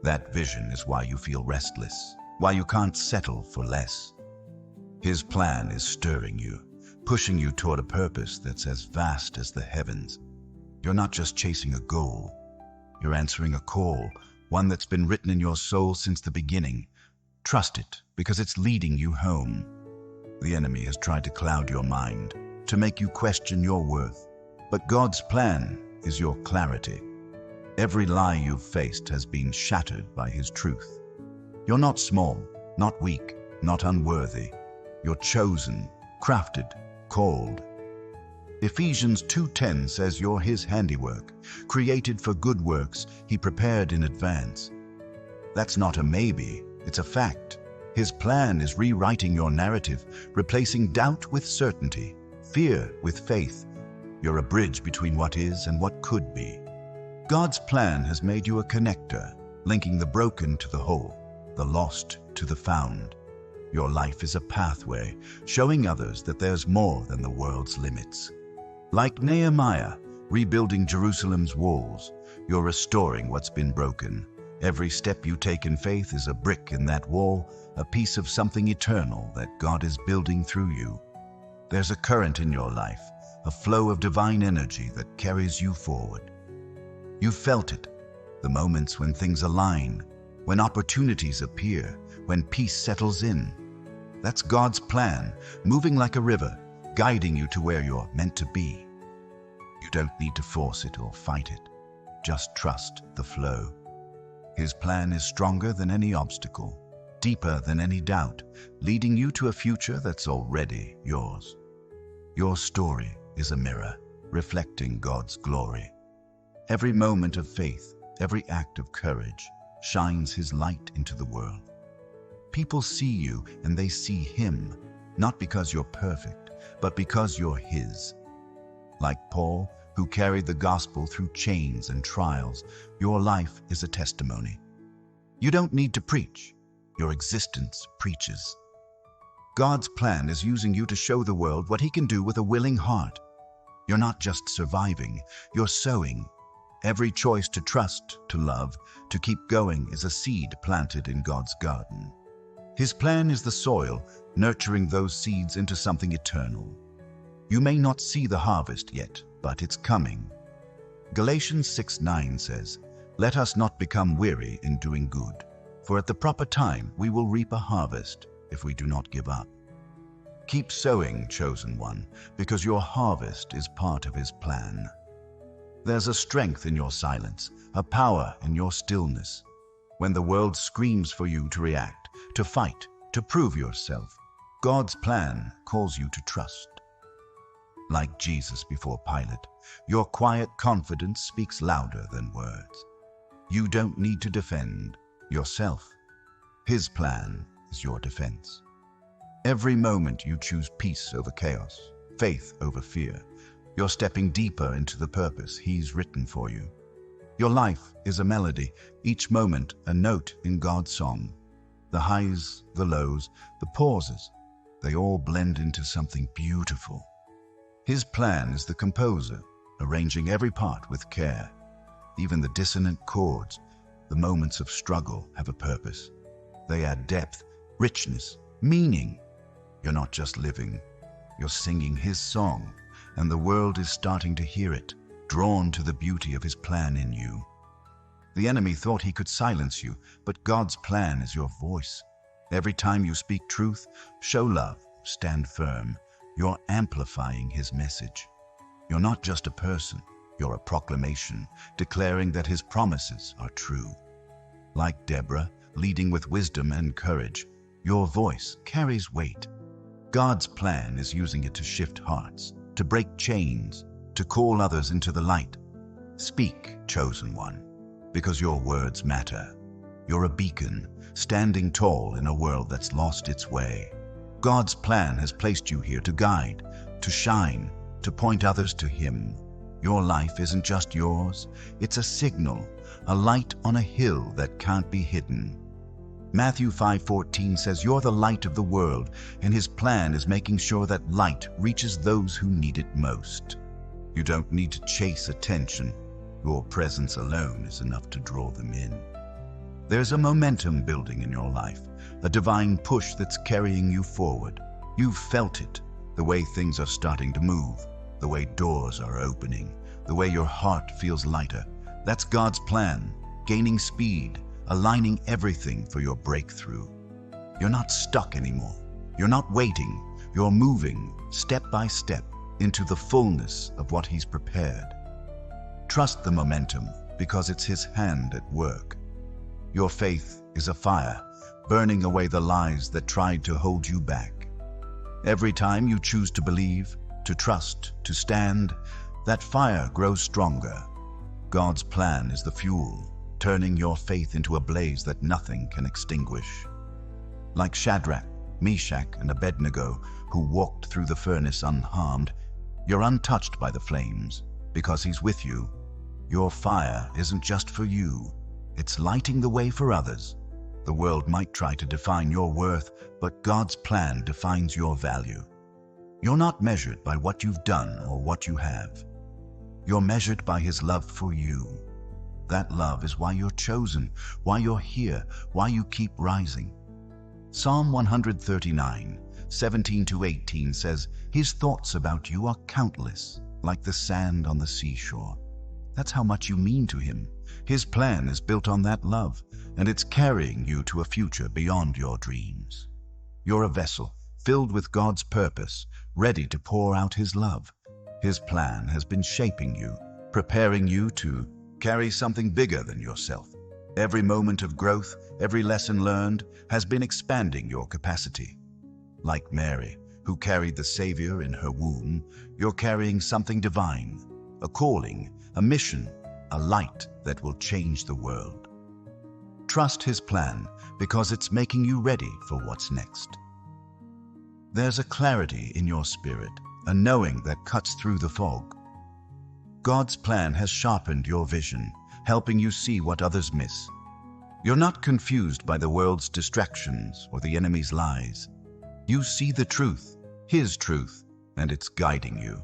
That vision is why you feel restless, why you can't settle for less. His plan is stirring you, pushing you toward a purpose that's as vast as the heavens. You're not just chasing a goal, you're answering a call, one that's been written in your soul since the beginning. Trust it, because it's leading you home. The enemy has tried to cloud your mind, to make you question your worth. But God's plan is your clarity. Every lie you've faced has been shattered by His truth. You're not small, not weak, not unworthy. You're chosen, crafted, called. Ephesians 2:10 says you're His handiwork, created for good works He prepared in advance. That's not a maybe, it's a fact. His plan is rewriting your narrative, replacing doubt with certainty, fear with faith. You're a bridge between what is and what could be. God's plan has made you a connector, linking the broken to the whole, the lost to the found. Your life is a pathway, showing others that there's more than the world's limits. Like Nehemiah, rebuilding Jerusalem's walls, you're restoring what's been broken. Every step you take in faith is a brick in that wall, a piece of something eternal that God is building through you. There's a current in your life, a flow of divine energy that carries you forward. You've felt it, the moments when things align, when opportunities appear, when peace settles in. That's God's plan, moving like a river, guiding you to where you're meant to be. You don't need to force it or fight it. Just trust the flow. His plan is stronger than any obstacle, deeper than any doubt, leading you to a future that's already yours. Your story is a mirror, reflecting God's glory. Every moment of faith, every act of courage, shines His light into the world. People see you and they see Him, not because you're perfect, but because you're His. Like Paul, who carried the gospel through chains and trials, your life is a testimony. You don't need to preach. Your existence preaches. God's plan is using you to show the world what He can do with a willing heart. You're not just surviving, you're sowing. Every choice to trust, to love, to keep going is a seed planted in God's garden. His plan is the soil, nurturing those seeds into something eternal. You may not see the harvest yet, but it's coming. Galatians 6:9 says, "Let us not become weary in doing good, for at the proper time we will reap a harvest if we do not give up." Keep sowing, chosen one, because your harvest is part of His plan. There's a strength in your silence, a power in your stillness. When the world screams for you to react, to fight, to prove yourself, God's plan calls you to trust. Like Jesus before Pilate, your quiet confidence speaks louder than words. You don't need to defend yourself. His plan is your defense. Every moment you choose peace over chaos, faith over fear, you're stepping deeper into the purpose He's written for you. Your life is a melody, each moment a note in God's song. The highs, the lows, the pauses, they all blend into something beautiful. His plan is the composer, arranging every part with care. Even the dissonant chords, the moments of struggle, have a purpose. They add depth, richness, meaning. You're not just living, you're singing His song, and the world is starting to hear it, drawn to the beauty of His plan in you. The enemy thought he could silence you, but God's plan is your voice. Every time you speak truth, show love, stand firm, you're amplifying His message. You're not just a person, you're a proclamation, declaring that His promises are true. Like Deborah, leading with wisdom and courage, your voice carries weight. God's plan is using it to shift hearts, to break chains, to call others into the light. Speak, chosen one, because your words matter. You're a beacon, standing tall in a world that's lost its way. God's plan has placed you here to guide, to shine, to point others to Him. Your life isn't just yours, it's a signal, a light on a hill that can't be hidden. Matthew 5:14 says you're the light of the world, and His plan is making sure that light reaches those who need it most. You don't need to chase attention. Your presence alone is enough to draw them in. There's a momentum building in your life, a divine push that's carrying you forward. You've felt it, the way things are starting to move, the way doors are opening, the way your heart feels lighter. That's God's plan, gaining speed, aligning everything for your breakthrough. You're not stuck anymore. You're not waiting. You're moving, step by step, into the fullness of what He's prepared. Trust the momentum, because it's His hand at work. Your faith is a fire, burning away the lies that tried to hold you back. Every time you choose to believe, to trust, to stand, that fire grows stronger. God's plan is the fuel, turning your faith into a blaze that nothing can extinguish. Like Shadrach, Meshach, and Abednego, who walked through the furnace unharmed, you're untouched by the flames, because He's with you. Your fire isn't just for you, it's lighting the way for others. The world might try to define your worth, but God's plan defines your value. You're not measured by what you've done or what you have. You're measured by His love for you. That love is why you're chosen, why you're here, why you keep rising. Psalm 139, 17-18 says, His thoughts about you are countless, like the sand on the seashore. That's how much you mean to Him. His plan is built on that love, and it's carrying you to a future beyond your dreams. You're a vessel filled with God's purpose, ready to pour out His love. His plan has been shaping you, preparing you to carry something bigger than yourself. Every moment of growth, every lesson learned, has been expanding your capacity. Like Mary, who carried the Savior in her womb, you're carrying something divine, a calling, a mission, a light that will change the world. Trust His plan because it's making you ready for what's next. There's a clarity in your spirit, a knowing that cuts through the fog. God's plan has sharpened your vision, helping you see what others miss. You're not confused by the world's distractions or the enemy's lies. You see the truth, His truth, and it's guiding you.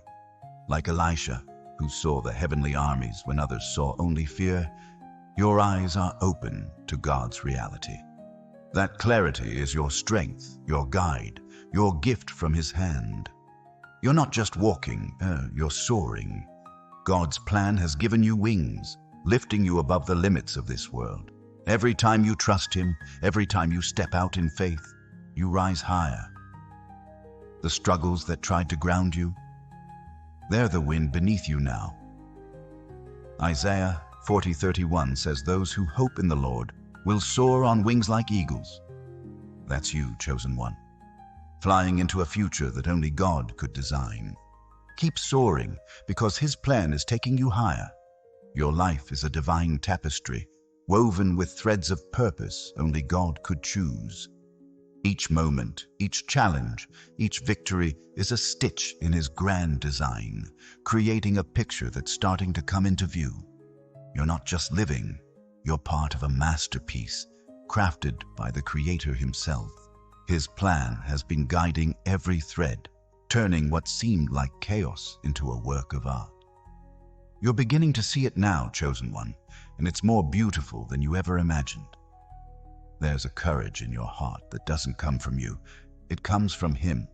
Like Elisha, who saw the heavenly armies when others saw only fear, your eyes are open to God's reality. That clarity is your strength, your guide, your gift from His hand. You're not just walking, you're soaring. God's plan has given you wings, lifting you above the limits of this world. Every time you trust Him, every time you step out in faith, you rise higher. The struggles that tried to ground you, they're the wind beneath you now. Isaiah 40:31 says, Those who hope in the Lord will soar on wings like eagles. That's you, chosen one, flying into a future that only God could design. Keep soaring, because His plan is taking you higher. Your life is a divine tapestry, woven with threads of purpose only God could choose. Each moment, each challenge, each victory is a stitch in His grand design, creating a picture that's starting to come into view. You're not just living, you're part of a masterpiece, crafted by the Creator Himself. His plan has been guiding every thread, turning what seemed like chaos into a work of art. You're beginning to see it now, chosen one, and it's more beautiful than you ever imagined. There's a courage in your heart that doesn't come from you. It comes from Him.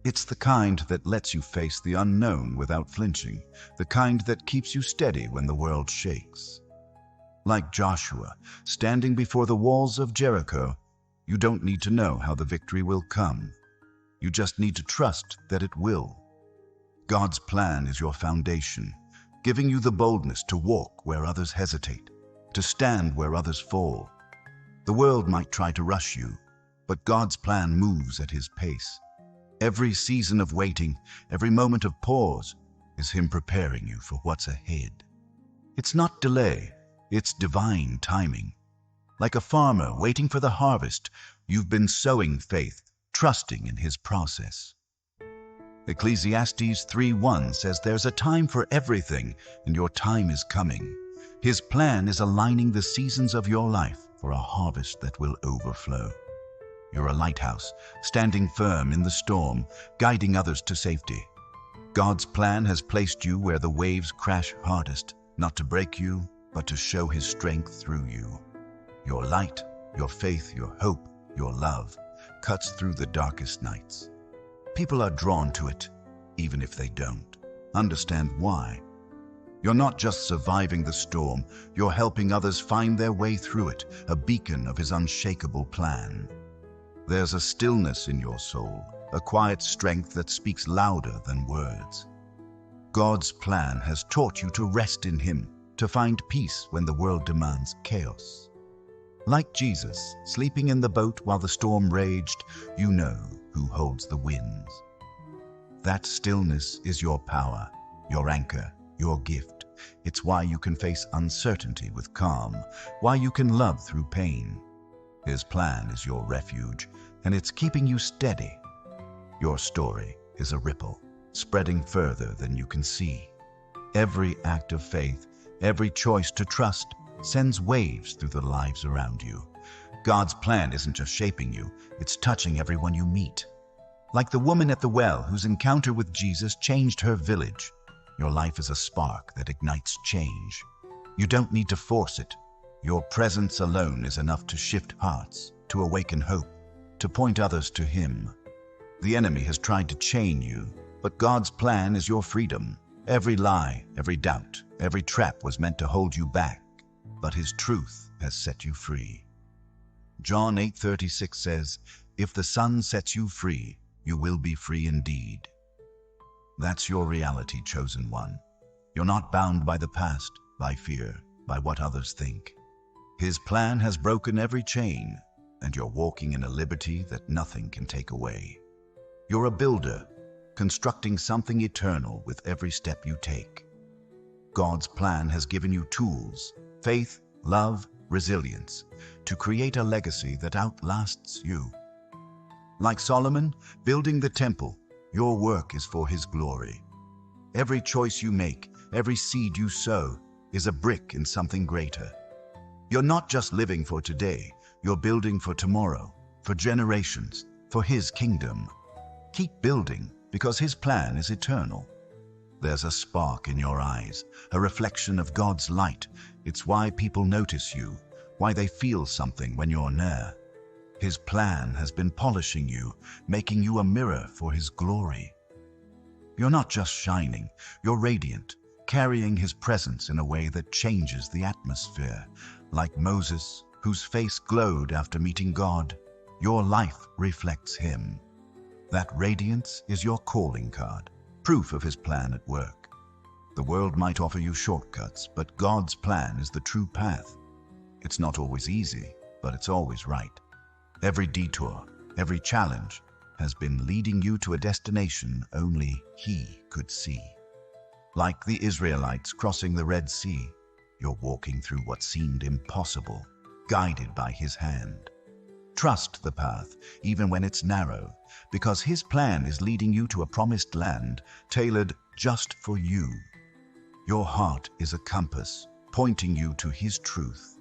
It's the kind that lets you face the unknown without flinching, the kind that keeps you steady when the world shakes. Like Joshua, standing before the walls of Jericho, you don't need to know how the victory will come. You just need to trust that it will. God's plan is your foundation, giving you the boldness to walk where others hesitate, to stand where others fall. The world might try to rush you, but God's plan moves at His pace. Every season of waiting, every moment of pause, is Him preparing you for what's ahead. It's not delay, it's divine timing. Like a farmer waiting for the harvest, you've been sowing faith, trusting in His process. Ecclesiastes 3:1 says there's a time for everything, and your time is coming. His plan is aligning the seasons of your life for a harvest that will overflow. You're a lighthouse, standing firm in the storm, guiding others to safety. God's plan has placed you where the waves crash hardest, not to break you, but to show His strength through you. Your light, your faith, your hope, your love cuts through the darkest nights. People are drawn to it, even if they don't understand why. You're not just surviving the storm, you're helping others find their way through it, a beacon of His unshakable plan. There's a stillness in your soul, a quiet strength that speaks louder than words. God's plan has taught you to rest in Him, to find peace when the world demands chaos. Like Jesus, sleeping in the boat while the storm raged, you know who holds the winds. That stillness is your power, your anchor, your gift. It's why you can face uncertainty with calm, why you can love through pain. His plan is your refuge, and it's keeping you steady. Your story is a ripple, spreading further than you can see. Every act of faith, every choice to trust, sends waves through the lives around you. God's plan isn't just shaping you, it's touching everyone you meet. Like the woman at the well whose encounter with Jesus changed her village, your life is a spark that ignites change. You don't need to force it. Your presence alone is enough to shift hearts, to awaken hope, to point others to Him. The enemy has tried to chain you, but God's plan is your freedom. Every lie, every doubt, every trap was meant to hold you back, but His truth has set you free. John 8:36 says, "If the Son sets you free, you will be free indeed." That's your reality, chosen one. You're not bound by the past, by fear, by what others think. His plan has broken every chain, and you're walking in a liberty that nothing can take away. You're a builder, constructing something eternal with every step you take. God's plan has given you tools, faith, love, resilience, to create a legacy that outlasts you. Like Solomon, building the temple, your work is for His glory. Every choice you make, every seed you sow, is a brick in something greater. You're not just living for today, you're building for tomorrow, for generations, for His kingdom. Keep building, because His plan is eternal. There's a spark in your eyes, a reflection of God's light. It's why people notice you, why they feel something when you're near. His plan has been polishing you, making you a mirror for His glory. You're not just shining, you're radiant, carrying His presence in a way that changes the atmosphere. Like Moses, whose face glowed after meeting God, your life reflects Him. That radiance is your calling card, proof of His plan at work. The world might offer you shortcuts, but God's plan is the true path. It's not always easy, but it's always right. Every detour, every challenge has been leading you to a destination only He could see. Like the Israelites crossing the Red Sea, you're walking through what seemed impossible, guided by His hand. Trust the path, even when it's narrow, because His plan is leading you to a promised land tailored just for you. Your heart is a compass, pointing you to His truth.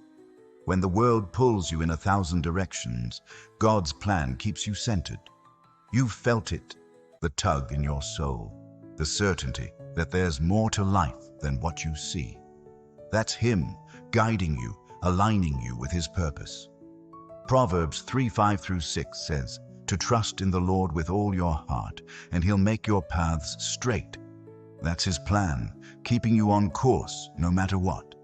When the world pulls you in 1,000 directions, God's plan keeps you centered. You've felt it, the tug in your soul, the certainty that there's more to life than what you see. That's Him guiding you, aligning you with His purpose. Proverbs 3:5-6 says, "To trust in the Lord with all your heart, and He'll make your paths straight." That's His plan, keeping you on course no matter what.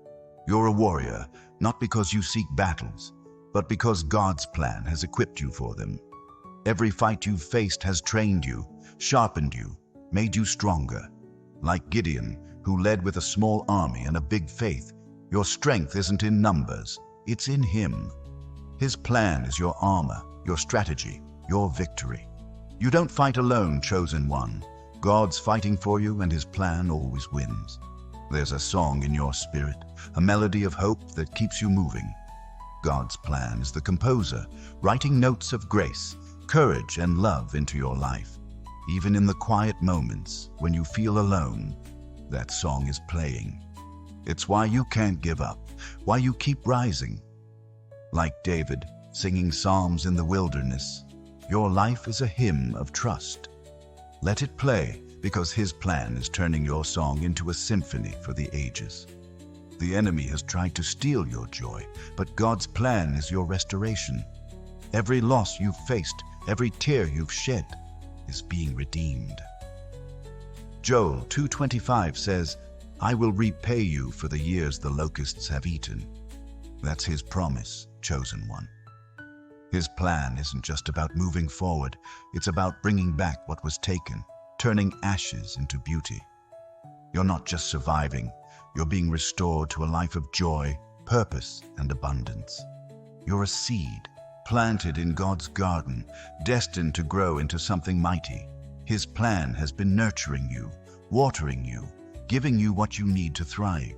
You're a warrior, not because you seek battles, but because God's plan has equipped you for them. Every fight you've faced has trained you, sharpened you, made you stronger. Like Gideon, who led with a small army and a big faith, your strength isn't in numbers, it's in Him. His plan is your armor, your strategy, your victory. You don't fight alone, chosen one. God's fighting for you, and His plan always wins. There's a song in your spirit, a melody of hope that keeps you moving. God's plan is the composer, writing notes of grace, courage, and love into your life. Even in the quiet moments when you feel alone, that song is playing. It's why you can't give up, why you keep rising. Like David, singing psalms in the wilderness, your life is a hymn of trust. Let it play, because His plan is turning your song into a symphony for the ages. The enemy has tried to steal your joy, but God's plan is your restoration. Every loss you've faced, every tear you've shed, is being redeemed. Joel 2:25 says, "I will repay you for the years the locusts have eaten." That's His promise, chosen one. His plan isn't just about moving forward, it's about bringing back what was taken, turning ashes into beauty. You're not just surviving, you're being restored to a life of joy, purpose, and abundance. You're a seed, planted in God's garden, destined to grow into something mighty. His plan has been nurturing you, watering you, giving you what you need to thrive.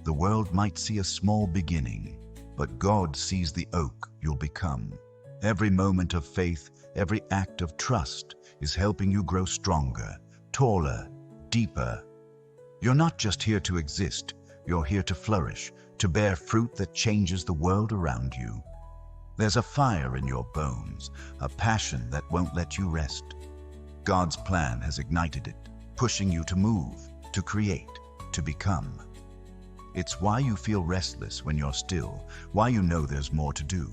The world might see a small beginning, but God sees the oak you'll become. Every moment of faith, every act of trust is helping you grow stronger, taller, deeper. You're not just here to exist, you're here to flourish, to bear fruit that changes the world around you. There's a fire in your bones, a passion that won't let you rest. God's plan has ignited it, pushing you to move, to create, to become. It's why you feel restless when you're still, why you know there's more to do.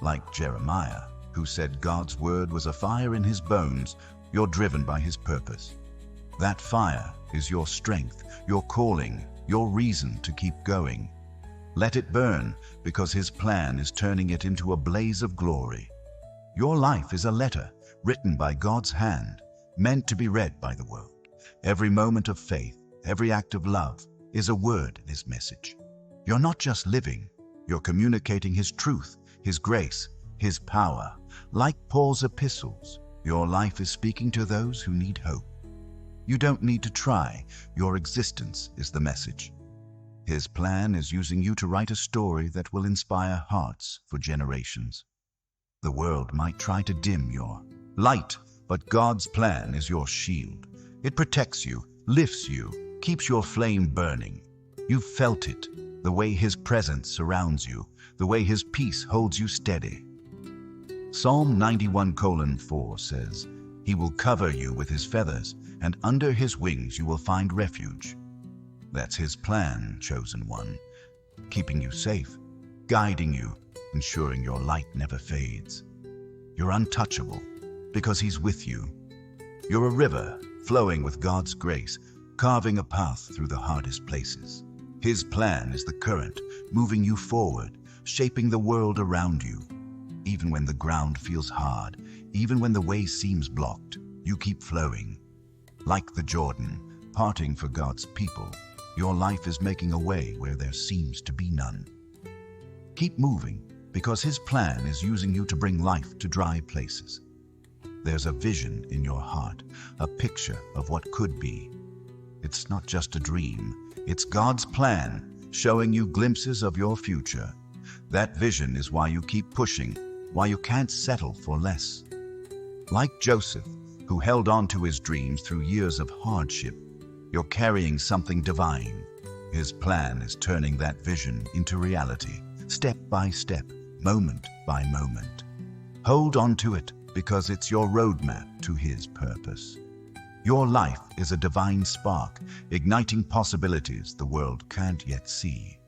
Like Jeremiah, who said God's word was a fire in his bones, you're driven by his purpose. That fire is your strength, your calling, your reason to keep going. Let it burn, because his plan is turning it into a blaze of glory. Your life is a letter written by God's hand, meant to be read by the world. Every moment of faith, every act of love is a word in his message. You're not just living, you're communicating his truth, his grace, his power. Like Paul's epistles, your life is speaking to those who need hope. You don't need to try, your existence is the message. His plan is using you to write a story that will inspire hearts for generations. The world might try to dim your light, but God's plan is your shield. It protects you, lifts you, keeps your flame burning. You've felt it, the way his presence surrounds you, the way his peace holds you steady. Psalm 91:4 says, "He will cover you with his feathers, and under his wings you will find refuge." That's his plan, chosen one, keeping you safe, guiding you, ensuring your light never fades. You're untouchable because he's with you. You're a river flowing with God's grace, carving a path through the hardest places. His plan is the current, moving you forward, shaping the world around you. Even when the ground feels hard, even when the way seems blocked, you keep flowing. Like the Jordan, parting for God's people, your life is making a way where there seems to be none. Keep moving, because his plan is using you to bring life to dry places. There's a vision in your heart, a picture of what could be. It's not just a dream, it's God's plan, showing you glimpses of your future. That vision is why you keep pushing, why you can't settle for less. Like Joseph, who held on to his dreams through years of hardship, you're carrying something divine. His plan is turning that vision into reality, step by step, moment by moment. Hold on to it, because it's your roadmap to his purpose. Your life is a divine spark, igniting possibilities the world can't yet see.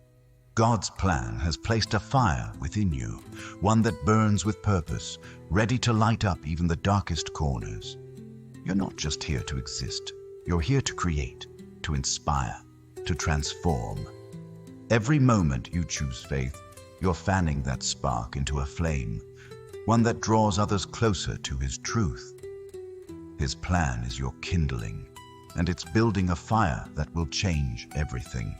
God's plan has placed a fire within you, one that burns with purpose, ready to light up even the darkest corners. You're not just here to exist. You're here to create, to inspire, to transform. Every moment you choose faith, you're fanning that spark into a flame, one that draws others closer to his truth. His plan is your kindling, and it's building a fire that will change everything.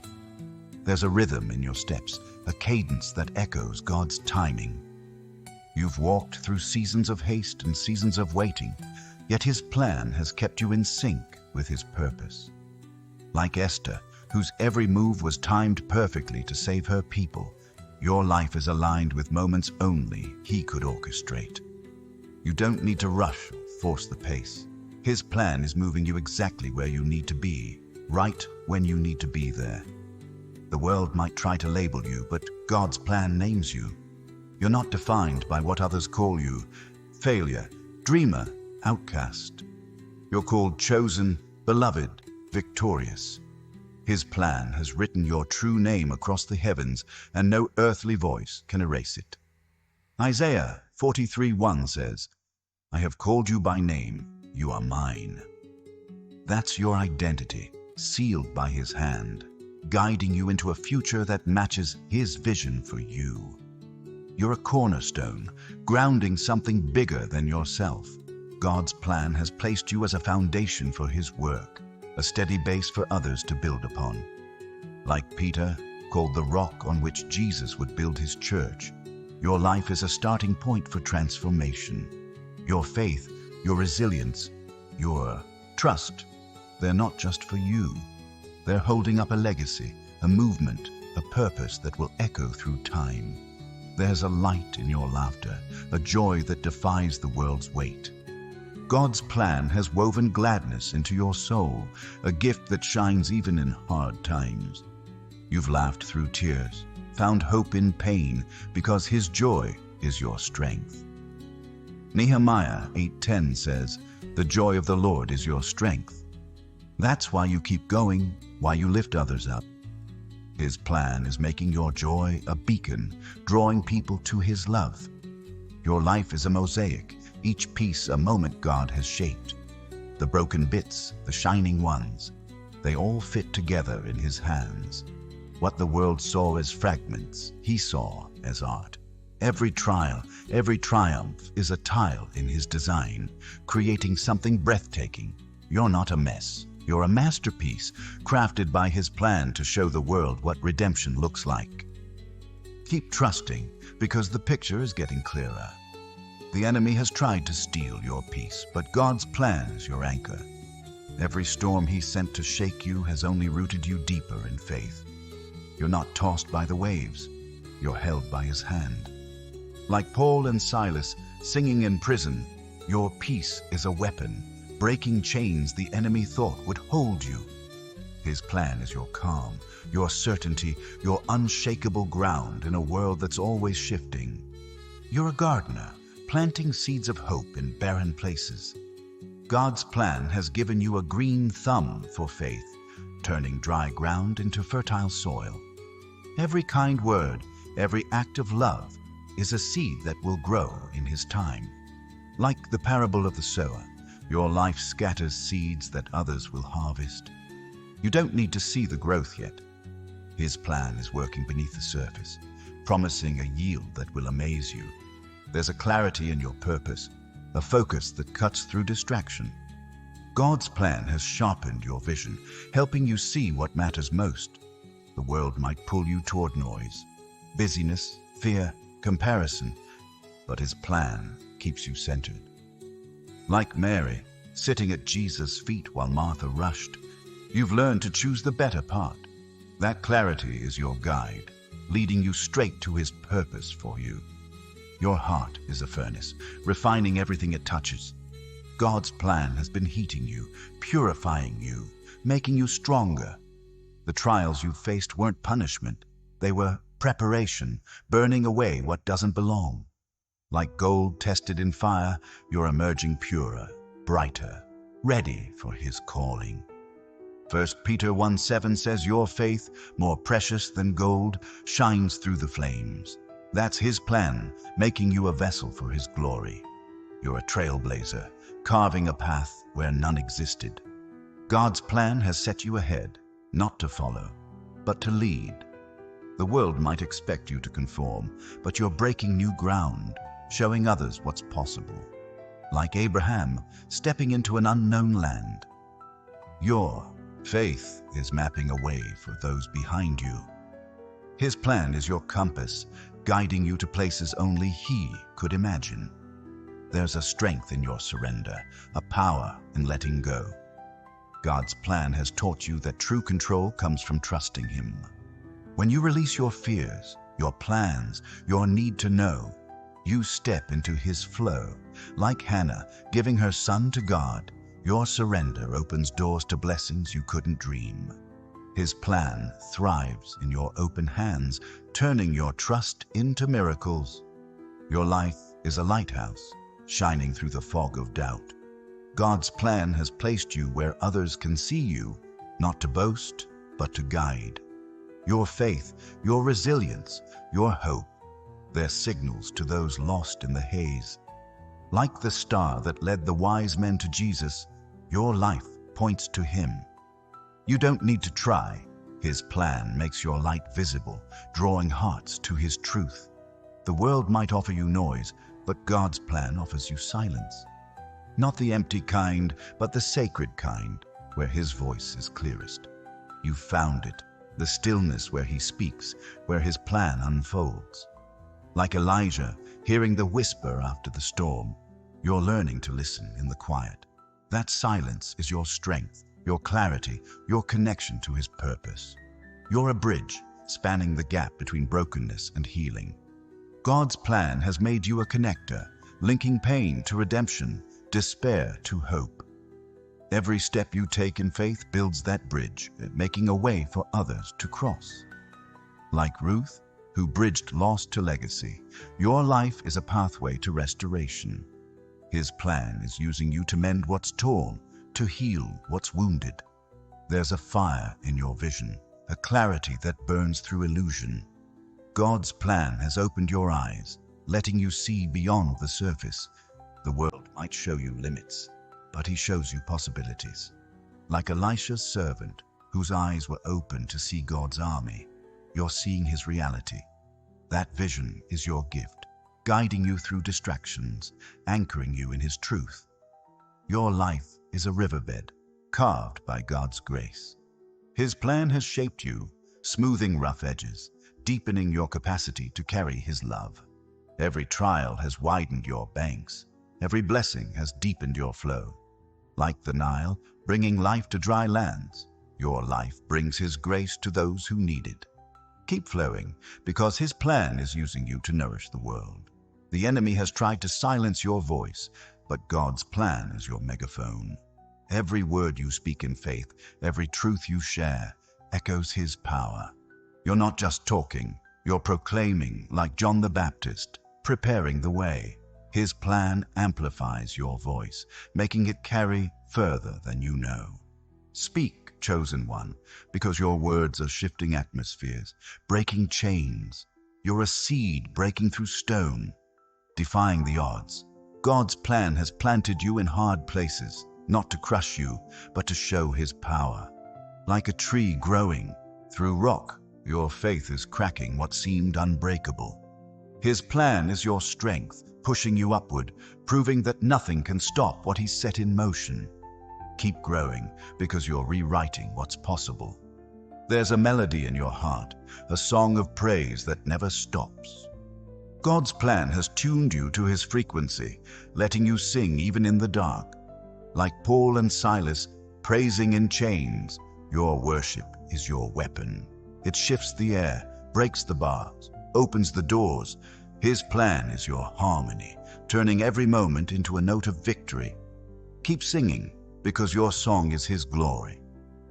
There's a rhythm in your steps, a cadence that echoes God's timing. You've walked through seasons of haste and seasons of waiting, yet his plan has kept you in sync with his purpose. Like Esther, whose every move was timed perfectly to save her people, your life is aligned with moments only he could orchestrate. You don't need to rush or force the pace. His plan is moving you exactly where you need to be, right when you need to be there. The world might try to label you, but God's plan names you. You're not defined by what others call you: failure, dreamer, outcast. You're called chosen, beloved, victorious. His plan has written your true name across the heavens, and no earthly voice can erase it. Isaiah 43:1 says, "I have called you by name, you are mine." That's your identity, sealed by his hand, guiding you into a future that matches his vision for you. You're a cornerstone, grounding something bigger than yourself. God's plan has placed you as a foundation for his work, a steady base for others to build upon. Like Peter, called the rock on which Jesus would build his church, your life is a starting point for transformation. Your faith, your resilience, your trust, they're not just for you. They're holding up a legacy, a movement, a purpose that will echo through time. There's a light in your laughter, a joy that defies the world's weight. God's plan has woven gladness into your soul, a gift that shines even in hard times. You've laughed through tears, found hope in pain, because his joy is your strength. Nehemiah 8:10 says, "The joy of the Lord is your strength." That's why you keep going, why you lift others up. His plan is making your joy a beacon, drawing people to His love. Your life is a mosaic, each piece a moment God has shaped. The broken bits, the shining ones, they all fit together in His hands. What the world saw as fragments, He saw as art. Every trial, every triumph is a tile in His design, creating something breathtaking. You're not a mess. You're a masterpiece, crafted by His plan to show the world what redemption looks like. Keep trusting, because the picture is getting clearer. The enemy has tried to steal your peace, but God's plan is your anchor. Every storm He sent to shake you has only rooted you deeper in faith. You're not tossed by the waves. You're held by His hand. Like Paul and Silas singing in prison, your peace is a weapon, breaking chains the enemy thought would hold you. His plan is your calm, your certainty, your unshakable ground in a world that's always shifting. You're a gardener, planting seeds of hope in barren places. God's plan has given you a green thumb for faith, turning dry ground into fertile soil. Every kind word, every act of love is a seed that will grow in His time. Like the parable of the sower, your life scatters seeds that others will harvest. You don't need to see the growth yet. His plan is working beneath the surface, promising a yield that will amaze you. There's a clarity in your purpose, a focus that cuts through distraction. God's plan has sharpened your vision, helping you see what matters most. The world might pull you toward noise, busyness, fear, comparison, but His plan keeps you centered. Like Mary, sitting at Jesus' feet while Martha rushed, you've learned to choose the better part. That clarity is your guide, leading you straight to His purpose for you. Your heart is a furnace, refining everything it touches. God's plan has been heating you, purifying you, making you stronger. The trials you faced weren't punishment. They were preparation, burning away what doesn't belong. Like gold tested in fire, you're emerging purer, brighter, ready for His calling. 1 Peter 1:7 says your faith, more precious than gold, shines through the flames. That's His plan, making you a vessel for His glory. You're a trailblazer, carving a path where none existed. God's plan has set you ahead, not to follow, but to lead. The world might expect you to conform, but you're breaking new ground, showing others what's possible. Like Abraham, stepping into an unknown land. Your faith is mapping a way for those behind you. His plan is your compass, guiding you to places only He could imagine. There's a strength in your surrender, a power in letting go. God's plan has taught you that true control comes from trusting Him. When you release your fears, your plans, your need to know, you step into His flow. Like Hannah, giving her son to God, your surrender opens doors to blessings you couldn't dream. His plan thrives in your open hands, turning your trust into miracles. Your life is a lighthouse, shining through the fog of doubt. God's plan has placed you where others can see you, not to boast, but to guide. Your faith, your resilience, your hope, they're signals to those lost in the haze. Like the star that led the wise men to Jesus, your life points to Him. You don't need to try. His plan makes your light visible, drawing hearts to His truth. The world might offer you noise, but God's plan offers you silence. Not the empty kind, but the sacred kind, where His voice is clearest. You've found it, the stillness where He speaks, where His plan unfolds. Like Elijah, hearing the whisper after the storm, you're learning to listen in the quiet. That silence is your strength, your clarity, your connection to His purpose. You're a bridge, spanning the gap between brokenness and healing. God's plan has made you a connector, linking pain to redemption, despair to hope. Every step you take in faith builds that bridge, making a way for others to cross. Like Ruth, who bridged loss to legacy. Your life is a pathway to restoration. His plan is using you to mend what's torn, to heal what's wounded. There's a fire in your vision, a clarity that burns through illusion. God's plan has opened your eyes, letting you see beyond the surface. The world might show you limits, but he shows you possibilities. Like Elisha's servant, whose eyes were open to see God's army, you're seeing his reality. That vision is your gift, guiding you through distractions, anchoring you in his truth. Your life is a riverbed, carved by God's grace. His plan has shaped you, smoothing rough edges, deepening your capacity to carry his love. Every trial has widened your banks. Every blessing has deepened your flow. Like the Nile, bringing life to dry lands, your life brings his grace to those who need it. Keep flowing, because his plan is using you to nourish the world. The enemy has tried to silence your voice, but God's plan is your megaphone. Every word you speak in faith, every truth you share, echoes his power. You're not just talking, you're proclaiming, like John the Baptist, preparing the way. His plan amplifies your voice, making it carry further than you know. Speak, chosen one, because your words are shifting atmospheres, breaking chains. You're a seed breaking through stone, defying the odds. God's plan has planted you in hard places, not to crush you, but to show his power. Like a tree growing through rock, your faith is cracking what seemed unbreakable. His plan is your strength, pushing you upward, proving that nothing can stop what he's set in motion. Keep growing, because you're rewriting what's possible. There's a melody in your heart, a song of praise that never stops. God's plan has tuned you to his frequency, letting you sing even in the dark. Like Paul and Silas, praising in chains, your worship is your weapon. It shifts the air, breaks the bars, opens the doors. His plan is your harmony, turning every moment into a note of victory. Keep singing, because your song is his glory.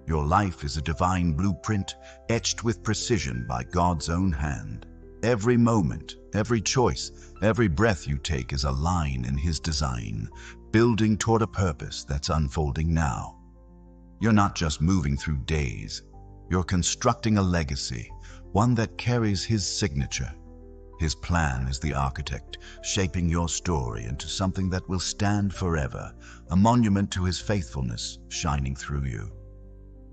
Your life is a divine blueprint, etched with precision by God's own hand. Every moment, every choice, every breath you take is a line in his design, building toward a purpose that's unfolding now. You're not just moving through days. You're constructing a legacy, one that carries his signature. His plan is the architect, shaping your story into something that will stand forever, a monument to his faithfulness shining through you.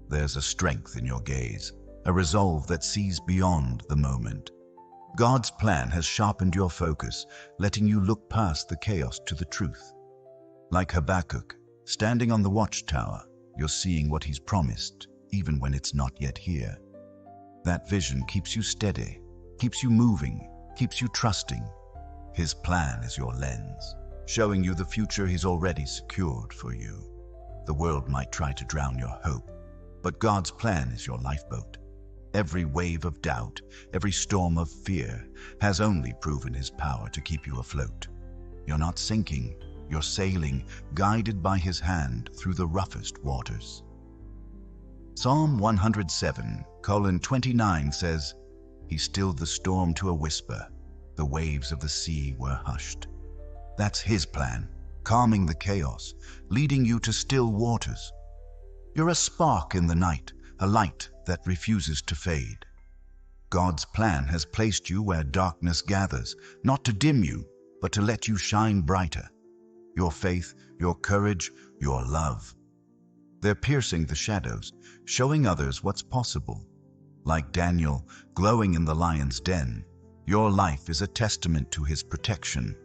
There's a strength in your gaze, a resolve that sees beyond the moment. God's plan has sharpened your focus, letting you look past the chaos to the truth. Like Habakkuk, standing on the watchtower, you're seeing what he's promised, even when it's not yet here. That vision keeps you steady, keeps you moving, keeps you trusting. His plan is your lens, showing you the future he's already secured for you. The world might try to drown your hope, but God's plan is your lifeboat. Every wave of doubt, every storm of fear has only proven his power to keep you afloat. You're not sinking, you're sailing, guided by his hand through the roughest waters. Psalm 107:29 says, "He stilled the storm to a whisper. The waves of the sea were hushed." That's his plan, calming the chaos, leading you to still waters. You're a spark in the night, a light that refuses to fade. God's plan has placed you where darkness gathers, not to dim you, but to let you shine brighter. Your faith, your courage, your love. They're piercing the shadows, showing others what's possible. Like Daniel, glowing in the lion's den, your life is a testament to his protection.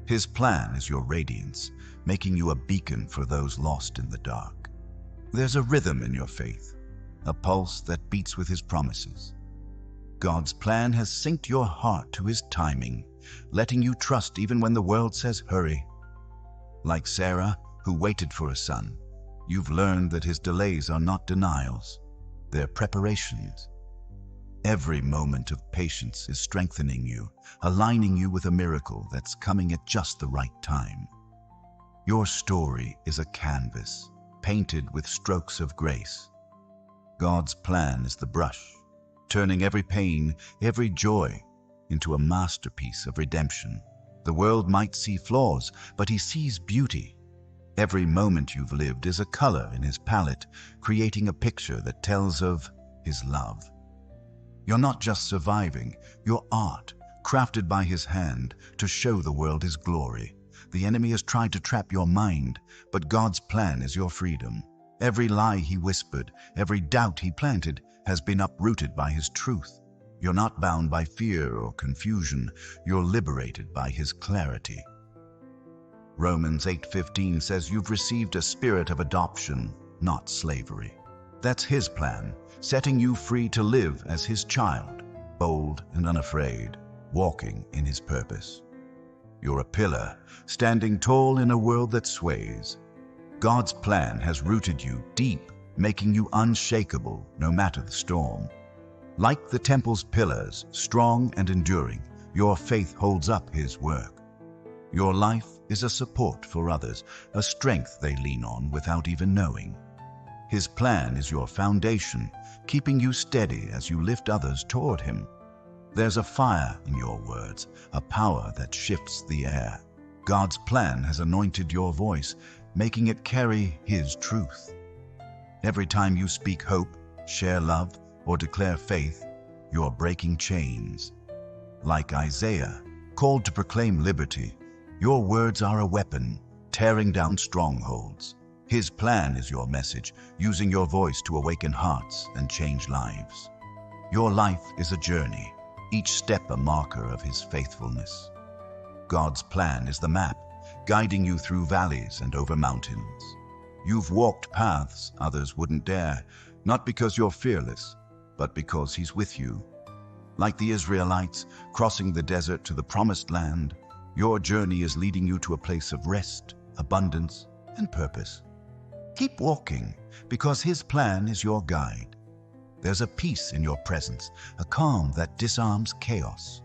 His plan is your radiance, making you a beacon for those lost in the dark. There's a rhythm in your faith, a pulse that beats with his promises. God's plan has synced your heart to his timing, letting you trust even when the world says hurry. Like Sarah, who waited for a son, you've learned that his delays are not denials, they're preparations. Every moment of patience is strengthening you, aligning you with a miracle that's coming at just the right time. Your story is a canvas, painted with strokes of grace. God's plan is the brush, turning every pain, every joy, into a masterpiece of redemption. The world might see flaws, but he sees beauty. Every moment you've lived is a color in his palette, creating a picture that tells of his love. You're not just surviving, you're art, crafted by his hand to show the world his glory. The enemy has tried to trap your mind, but God's plan is your freedom. Every lie he whispered, every doubt he planted, has been uprooted by his truth. You're not bound by fear or confusion, you're liberated by his clarity. Romans 8:15 says you've received a spirit of adoption, not slavery. That's his plan, setting you free to live as his child, bold and unafraid, walking in his purpose. You're a pillar, standing tall in a world that sways. God's plan has rooted you deep, making you unshakable no matter the storm. Like the temple's pillars, strong and enduring, your faith holds up his work. Your life is a support for others, a strength they lean on without even knowing. His plan is your foundation, keeping you steady as you lift others toward him. There's a fire in your words, a power that shifts the air. God's plan has anointed your voice, making it carry his truth. Every time you speak hope, share love, or declare faith, you're breaking chains. Like Isaiah, called to proclaim liberty, your words are a weapon, tearing down strongholds. His plan is your message, using your voice to awaken hearts and change lives. Your life is a journey, each step a marker of his faithfulness. God's plan is the map, guiding you through valleys and over mountains. You've walked paths others wouldn't dare, not because you're fearless, but because he's with you. Like the Israelites crossing the desert to the promised land, your journey is leading you to a place of rest, abundance, and purpose. Keep walking, because his plan is your guide. There's a peace in your presence, a calm that disarms chaos.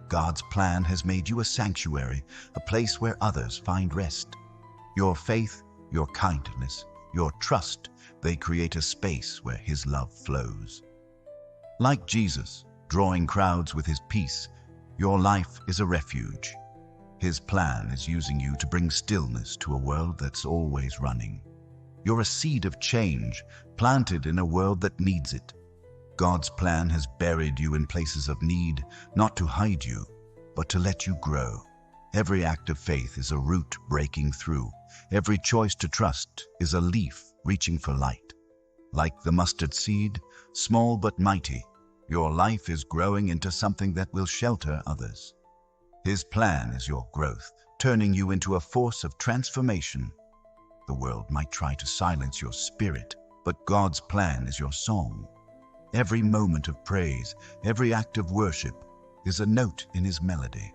God's plan has made you a sanctuary, a place where others find rest. Your faith, your kindness, your trust, they create a space where his love flows. Like Jesus, drawing crowds with his peace, your life is a refuge. His plan is using you to bring stillness to a world that's always running. You're a seed of change, planted in a world that needs it. God's plan has buried you in places of need, not to hide you, but to let you grow. Every act of faith is a root breaking through. Every choice to trust is a leaf reaching for light. Like the mustard seed, small but mighty, your life is growing into something that will shelter others. His plan is your growth, turning you into a force of transformation. The world might try to silence your spirit, but God's plan is your song. Every moment of praise, every act of worship is a note in his melody.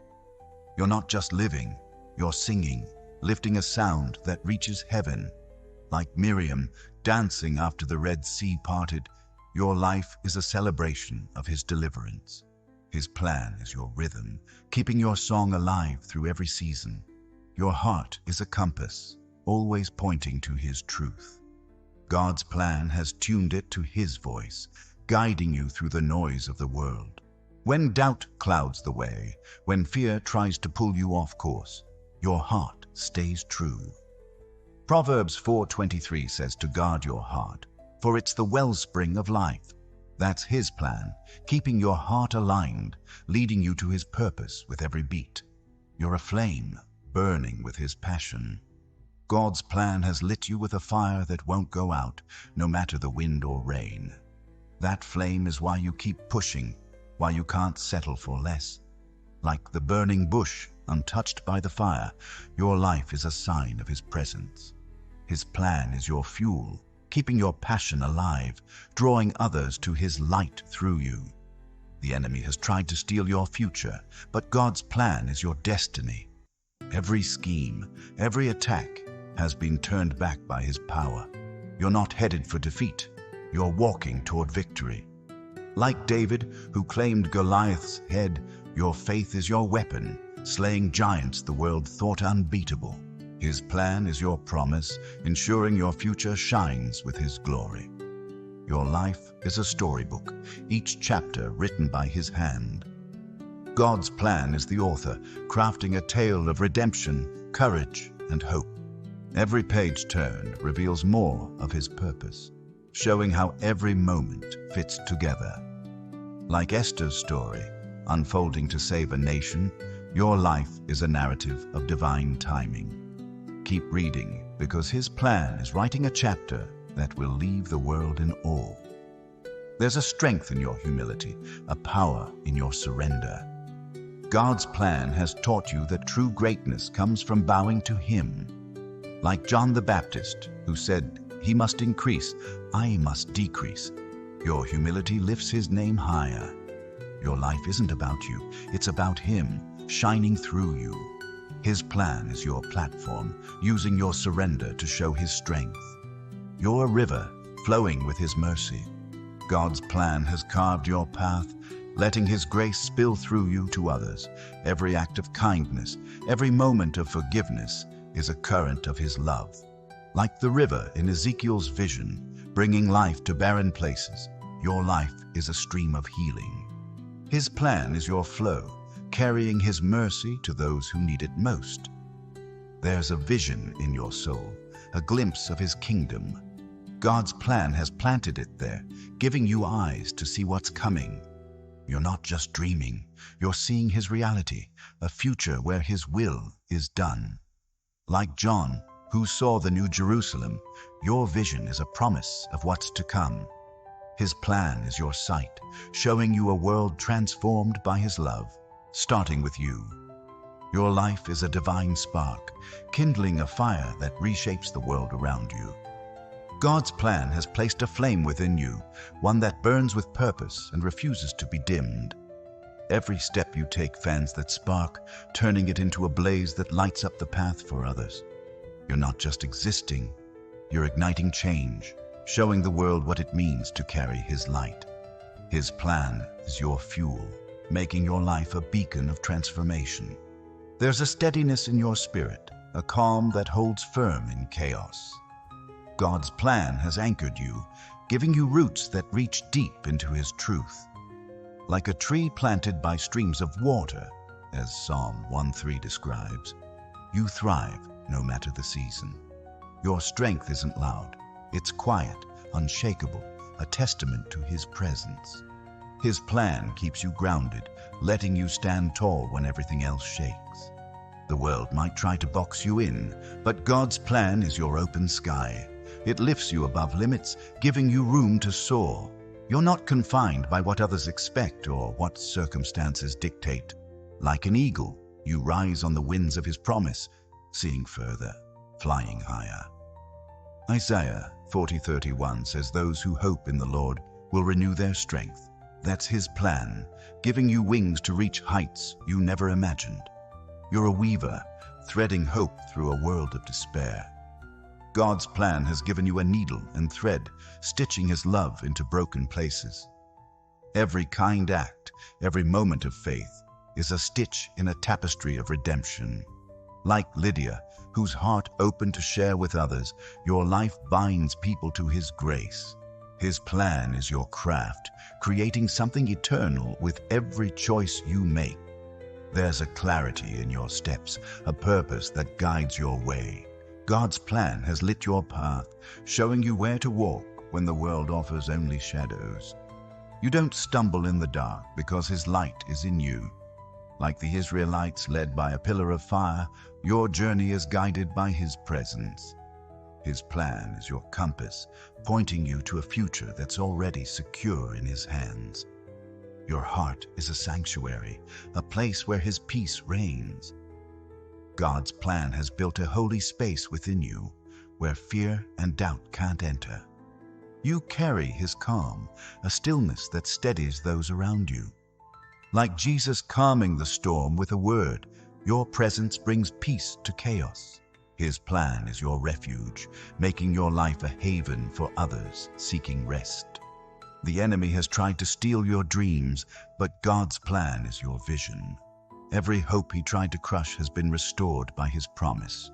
You're not just living, you're singing, lifting a sound that reaches heaven. Like Miriam, dancing after the Red Sea parted, your life is a celebration of his deliverance. His plan is your rhythm, keeping your song alive through every season. Your heart is a compass, always pointing to his truth. God's plan has tuned it to his voice, guiding you through the noise of the world. When doubt clouds the way, when fear tries to pull you off course, your heart stays true. Proverbs 4:23 says to guard your heart, for it's the wellspring of life. That's his plan, keeping your heart aligned, leading you to his purpose with every beat. You're a flame, burning with his passion. God's plan has lit you with a fire that won't go out, no matter the wind or rain. That flame is why you keep pushing, why you can't settle for less. Like the burning bush, untouched by the fire, your life is a sign of his presence. His plan is your fuel, keeping your passion alive, drawing others to his light through you. The enemy has tried to steal your future, but God's plan is your destiny. Every scheme, every attack has been turned back by his power. You're not headed for defeat, you're walking toward victory. Like David, who claimed Goliath's head, your faith is your weapon, slaying giants the world thought unbeatable. His plan is your promise, ensuring your future shines with his glory. Your life is a storybook, each chapter written by his hand. God's plan is the author, crafting a tale of redemption, courage, and hope. Every page turned reveals more of his purpose, showing how every moment fits together. Like Esther's story, unfolding to save a nation, your life is a narrative of divine timing. Keep reading, because his plan is writing a chapter that will leave the world in awe. There's a strength in your humility, a power in your surrender. God's plan has taught you that true greatness comes from bowing to him. Like John the Baptist, who said, "He must increase, I must decrease." Your humility lifts his name higher. Your life isn't about you, it's about him, shining through you. His plan is your platform, using your surrender to show his strength. You're a river, flowing with his mercy. God's plan has carved your path, letting his grace spill through you to others. Every act of kindness, every moment of forgiveness is a current of his love. Like the river in Ezekiel's vision, bringing life to barren places, your life is a stream of healing. His plan is your flow, carrying his mercy to those who need it most. There's a vision in your soul, a glimpse of his kingdom. God's plan has planted it there, giving you eyes to see what's coming. You're not just dreaming, you're seeing his reality, a future where his will is done. Like John, who saw the New Jerusalem, your vision is a promise of what's to come. His plan is your sight, showing you a world transformed by his love, starting with you. Your life is a divine spark, kindling a fire that reshapes the world around you. God's plan has placed a flame within you, one that burns with purpose and refuses to be dimmed. Every step you take fans that spark, turning it into a blaze that lights up the path for others. You're not just existing, you're igniting change, showing the world what it means to carry his light. His plan is your fuel, making your life a beacon of transformation. There's a steadiness in your spirit, a calm that holds firm in chaos. God's plan has anchored you, giving you roots that reach deep into his truth. Like a tree planted by streams of water, as Psalm 1:3 describes, you thrive no matter the season. Your strength isn't loud, it's quiet, unshakable, a testament to his presence. His plan keeps you grounded, letting you stand tall when everything else shakes. The world might try to box you in, but God's plan is your open sky. It lifts you above limits, giving you room to soar. You're not confined by what others expect or what circumstances dictate. Like an eagle, you rise on the wings of his promise, seeing further, flying higher. Isaiah 40:31 says, "Those who hope in the Lord will renew their strength." That's his plan, giving you wings to reach heights you never imagined. You're a weaver, threading hope through a world of despair. God's plan has given you a needle and thread, stitching his love into broken places. Every kind act, every moment of faith, is a stitch in a tapestry of redemption. Like Lydia, whose heart opened to share with others, your life binds people to his grace. His plan is your craft, creating something eternal with every choice you make. There's a clarity in your steps, a purpose that guides your way. God's plan has lit your path, showing you where to walk when the world offers only shadows. You don't stumble in the dark because his light is in you. Like the Israelites led by a pillar of fire, your journey is guided by his presence. His plan is your compass, pointing you to a future that's already secure in his hands. Your heart is a sanctuary, a place where his peace reigns. God's plan has built a holy space within you, where fear and doubt can't enter. You carry his calm, a stillness that steadies those around you. Like Jesus calming the storm with a word, your presence brings peace to chaos. His plan is your refuge, making your life a haven for others seeking rest. The enemy has tried to steal your dreams, but God's plan is your vision. Every hope he tried to crush has been restored by his promise.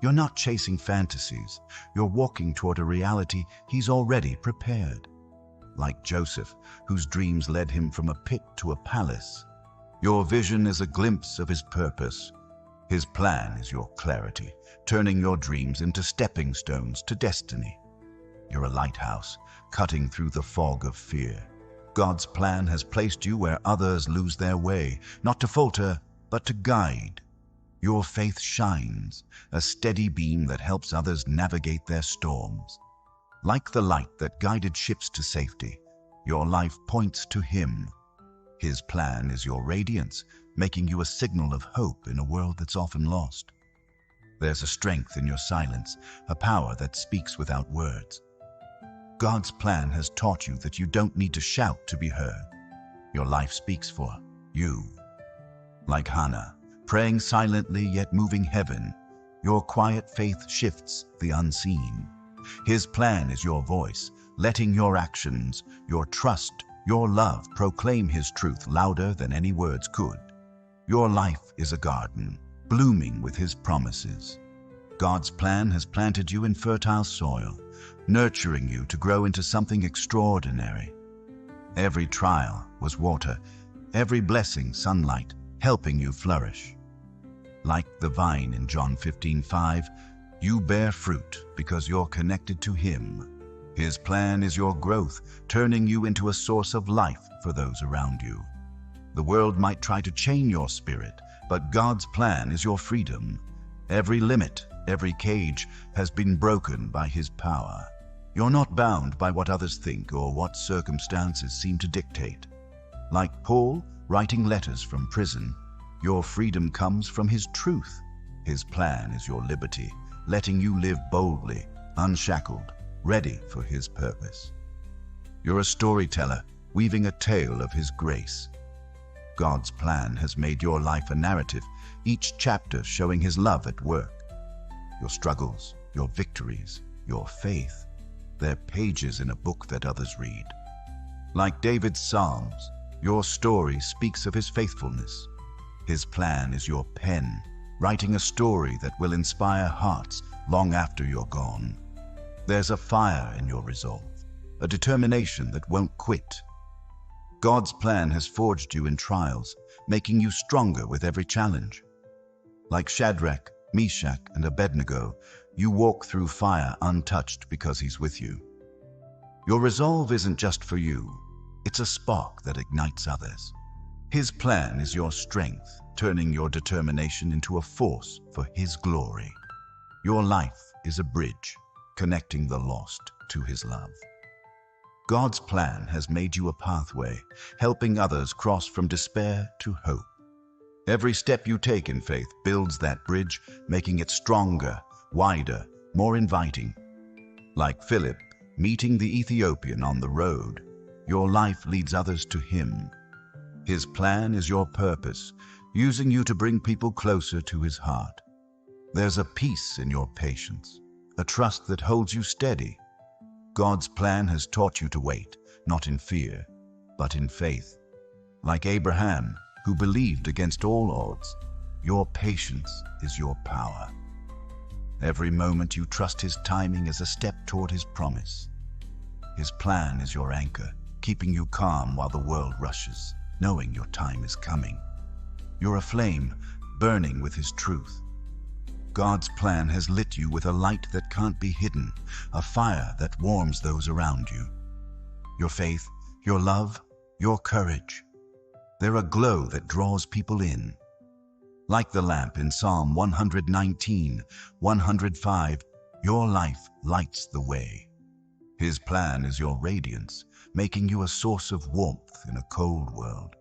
You're not chasing fantasies, you're walking toward a reality he's already prepared. Like Joseph, whose dreams led him from a pit to a palace, Your vision is a glimpse of His purpose. His plan is your clarity, turning your dreams into stepping stones to destiny. You're a lighthouse, cutting through the fog of fear. God's plan has placed you where others lose their way, not to falter, but to guide. Your faith shines, a steady beam that helps others navigate their storms. Like the light that guided ships to safety, your life points to Him. His plan is your radiance, making you a signal of hope in a world that's often lost. There's a strength in your silence, a power that speaks without words. God's plan has taught you that you don't need to shout to be heard. Your life speaks for you. Like Hannah, praying silently yet moving heaven, your quiet faith shifts the unseen. His plan is your voice, letting your actions, your trust, your love proclaim His truth louder than any words could. Your life is a garden, blooming with His promises. God's plan has planted you in fertile soil, nurturing you to grow into something extraordinary. Every trial was water, every blessing sunlight, helping you flourish. Like the vine in John 15:5, you bear fruit because you're connected to Him. His plan is your growth, turning you into a source of life for those around you. The world might try to chain your spirit, but God's plan is your freedom. Every limit, every cage has been broken by His power. You're not bound by what others think or what circumstances seem to dictate. Like Paul, writing letters from prison, your freedom comes from His truth. His plan is your liberty, letting you live boldly, unshackled, ready for His purpose. You're a storyteller, weaving a tale of His grace. God's plan has made your life a narrative, each chapter showing His love at work. Your struggles, your victories, your faith, they're pages in a book that others read. Like David's Psalms, your story speaks of His faithfulness. His plan is your pen, writing a story that will inspire hearts long after you're gone. There's a fire in your resolve, a determination that won't quit. God's plan has forged you in trials, making you stronger with every challenge. Like Shadrach, Meshach, and Abednego, you walk through fire untouched because He's with you. Your resolve isn't just for you, it's a spark that ignites others. His plan is your strength, turning your determination into a force for His glory. Your life is a bridge, connecting the lost to His love. God's plan has made you a pathway, helping others cross from despair to hope. Every step you take in faith builds that bridge, making it stronger, wider, more inviting. Like Philip, meeting the Ethiopian on the road, your life leads others to Him. His plan is your purpose, using you to bring people closer to His heart. There's a peace in your patience, a trust that holds you steady. God's plan has taught you to wait, not in fear, but in faith. Like Abraham, who believed against all odds, your patience is your power. Every moment you trust His timing is a step toward His promise. His plan is your anchor, keeping you calm while the world rushes, knowing your time is coming. You're a flame, burning with His truth. God's plan has lit you with a light that can't be hidden, a fire that warms those around you. Your faith, your love, your courage, they're a glow that draws people in. Like the lamp in Psalm 119, 105, your life lights the way. His plan is your radiance, making you a source of warmth in a cold world.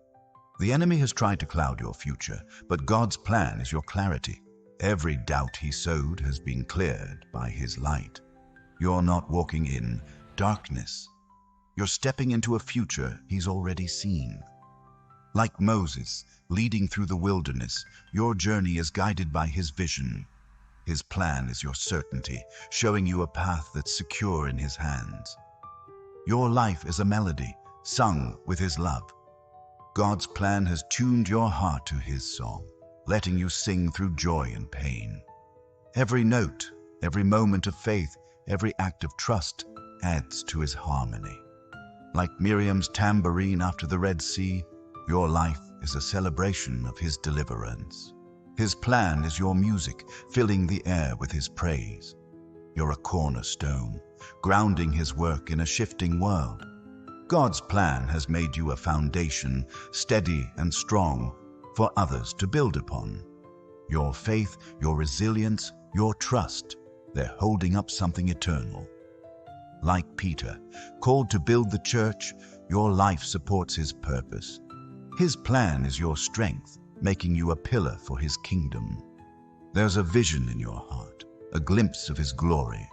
The enemy has tried to cloud your future, but God's plan is your clarity. Every doubt he sowed has been cleared by His light. You're not walking in darkness. You're stepping into a future He's already seen. Like Moses, leading through the wilderness, your journey is guided by His vision. His plan is your certainty, showing you a path that's secure in His hands. Your life is a melody, sung with His love. God's plan has tuned your heart to His song, letting you sing through joy and pain. Every note, every moment of faith, every act of trust adds to His harmony. Like Miriam's tambourine after the Red Sea, your life is a celebration of His deliverance. His plan is your music, filling the air with His praise. You're a cornerstone, grounding His work in a shifting world. God's plan has made you a foundation, steady and strong, for others to build upon. Your faith, your resilience, your trust, they're holding up something eternal. Like Peter, called to build the church, your life supports His purpose. His plan is your strength, making you a pillar for His kingdom. There's a vision in your heart, a glimpse of His glory.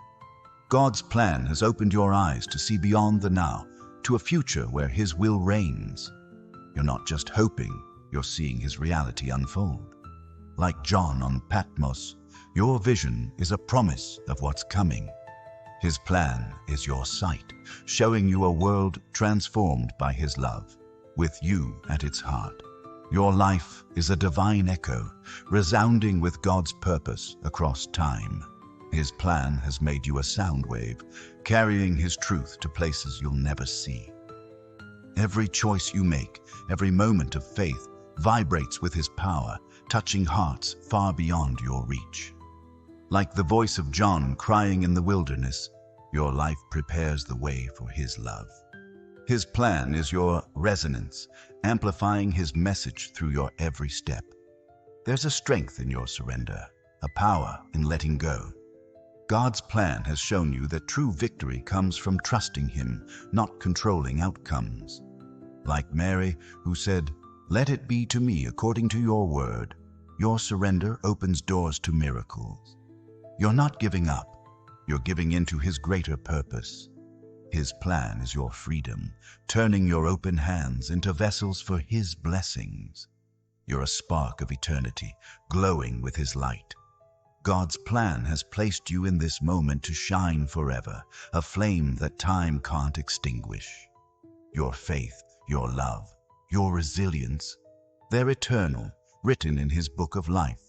God's plan has opened your eyes to see beyond the now, to a future where His will reigns. You're not just hoping, you're seeing His reality unfold. Like John on Patmos, your vision is a promise of what's coming. His plan is your sight, showing you a world transformed by His love, with you at its heart. Your life is a divine echo, resounding with God's purpose across time. His plan has made you a sound wave, carrying His truth to places you'll never see. Every choice you make, every moment of faith, vibrates with His power, touching hearts far beyond your reach. Like the voice of John crying in the wilderness, your life prepares the way for His love. His plan is your resonance, amplifying His message through your every step. There's a strength in your surrender, a power in letting go. God's plan has shown you that true victory comes from trusting Him, not controlling outcomes. Like Mary, who said, "Let it be to me according to your word," your surrender opens doors to miracles. You're not giving up, you're giving into His greater purpose. His plan is your freedom, turning your open hands into vessels for His blessings. You're a spark of eternity, glowing with His light. God's plan has placed you in this moment to shine forever, a flame that time can't extinguish. Your faith, your love, your resilience, they're eternal, written in His book of life.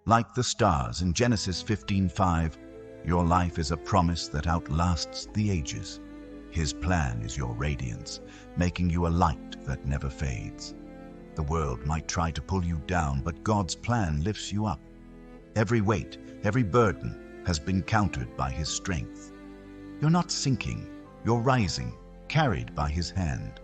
Like the stars in Genesis 15:5, your life is a promise that outlasts the ages. His plan is your radiance, making you a light that never fades. The world might try to pull you down, but God's plan lifts you up. Every weight, every burden has been countered by His strength. You're not sinking, you're rising, carried by His hand.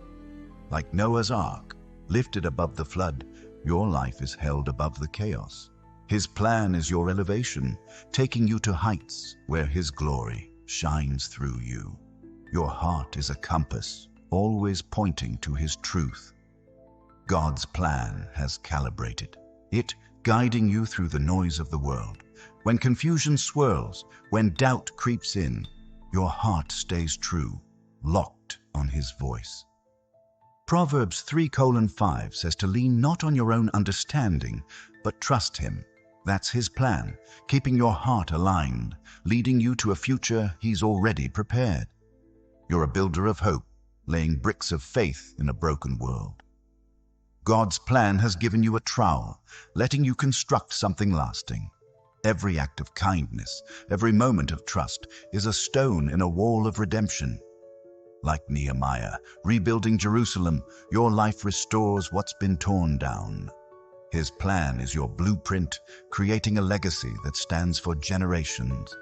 Like Noah's ark, lifted above the flood, your life is held above the chaos. His plan is your elevation, taking you to heights where His glory shines through you. Your heart is a compass, always pointing to His truth. God's plan has calibrated it, guiding you through the noise of the world. When confusion swirls, when doubt creeps in, your heart stays true, locked on His voice. Proverbs 3:5 says to lean not on your own understanding, but trust Him. That's His plan, keeping your heart aligned, leading you to a future He's already prepared. You're a builder of hope, laying bricks of faith in a broken world. God's plan has given you a trowel, letting you construct something lasting. Every act of kindness, every moment of trust is a stone in a wall of redemption. Like Nehemiah, rebuilding Jerusalem, your life restores what's been torn down. His plan is your blueprint, creating a legacy that stands for generations.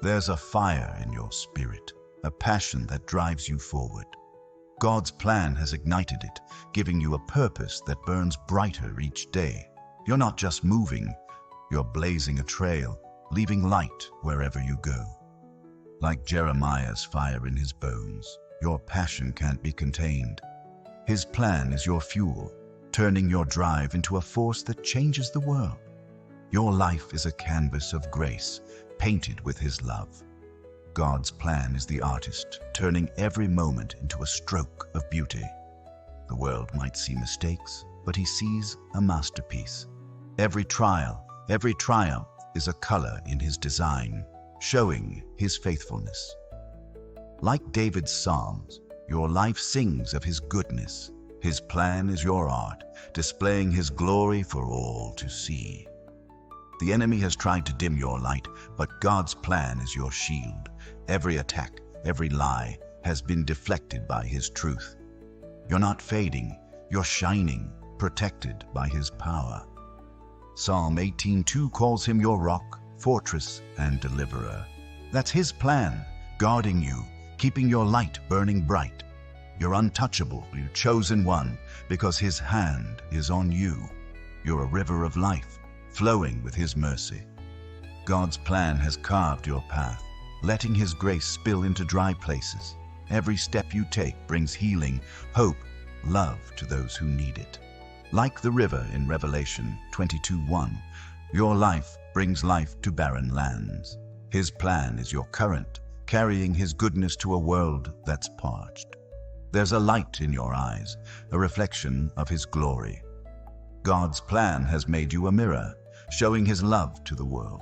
There's a fire in your spirit, a passion that drives you forward. God's plan has ignited it, giving you a purpose that burns brighter each day. You're not just moving, you're blazing a trail, leaving light wherever you go. Like Jeremiah's fire in his bones, your passion can't be contained. His plan is your fuel, turning your drive into a force that changes the world. Your life is a canvas of grace, painted with His love. God's plan is the artist, turning every moment into a stroke of beauty. The world might see mistakes, but He sees a masterpiece. Every trial, every triumph is a color in His design, showing His faithfulness. Like David's Psalms, your life sings of His goodness. His plan is your art, displaying His glory for all to see. The enemy has tried to dim your light, but God's plan is your shield. Every attack, every lie has been deflected by His truth. You're not fading, you're shining, protected by his power. Psalm 18:2 calls him your rock, fortress, and deliverer. That's his plan, guarding you, keeping your light burning bright. You're untouchable, you chosen one, because his hand is on you. You're a river of life, flowing with his mercy. God's plan has carved your path, letting his grace spill into dry places. Every step you take brings healing, hope, love to those who need it. Like the river in Revelation 22:1, your life brings life to barren lands. His plan is your current, carrying his goodness to a world that's parched. There's a light in your eyes, a reflection of his glory. God's plan has made you a mirror, showing his love to the world.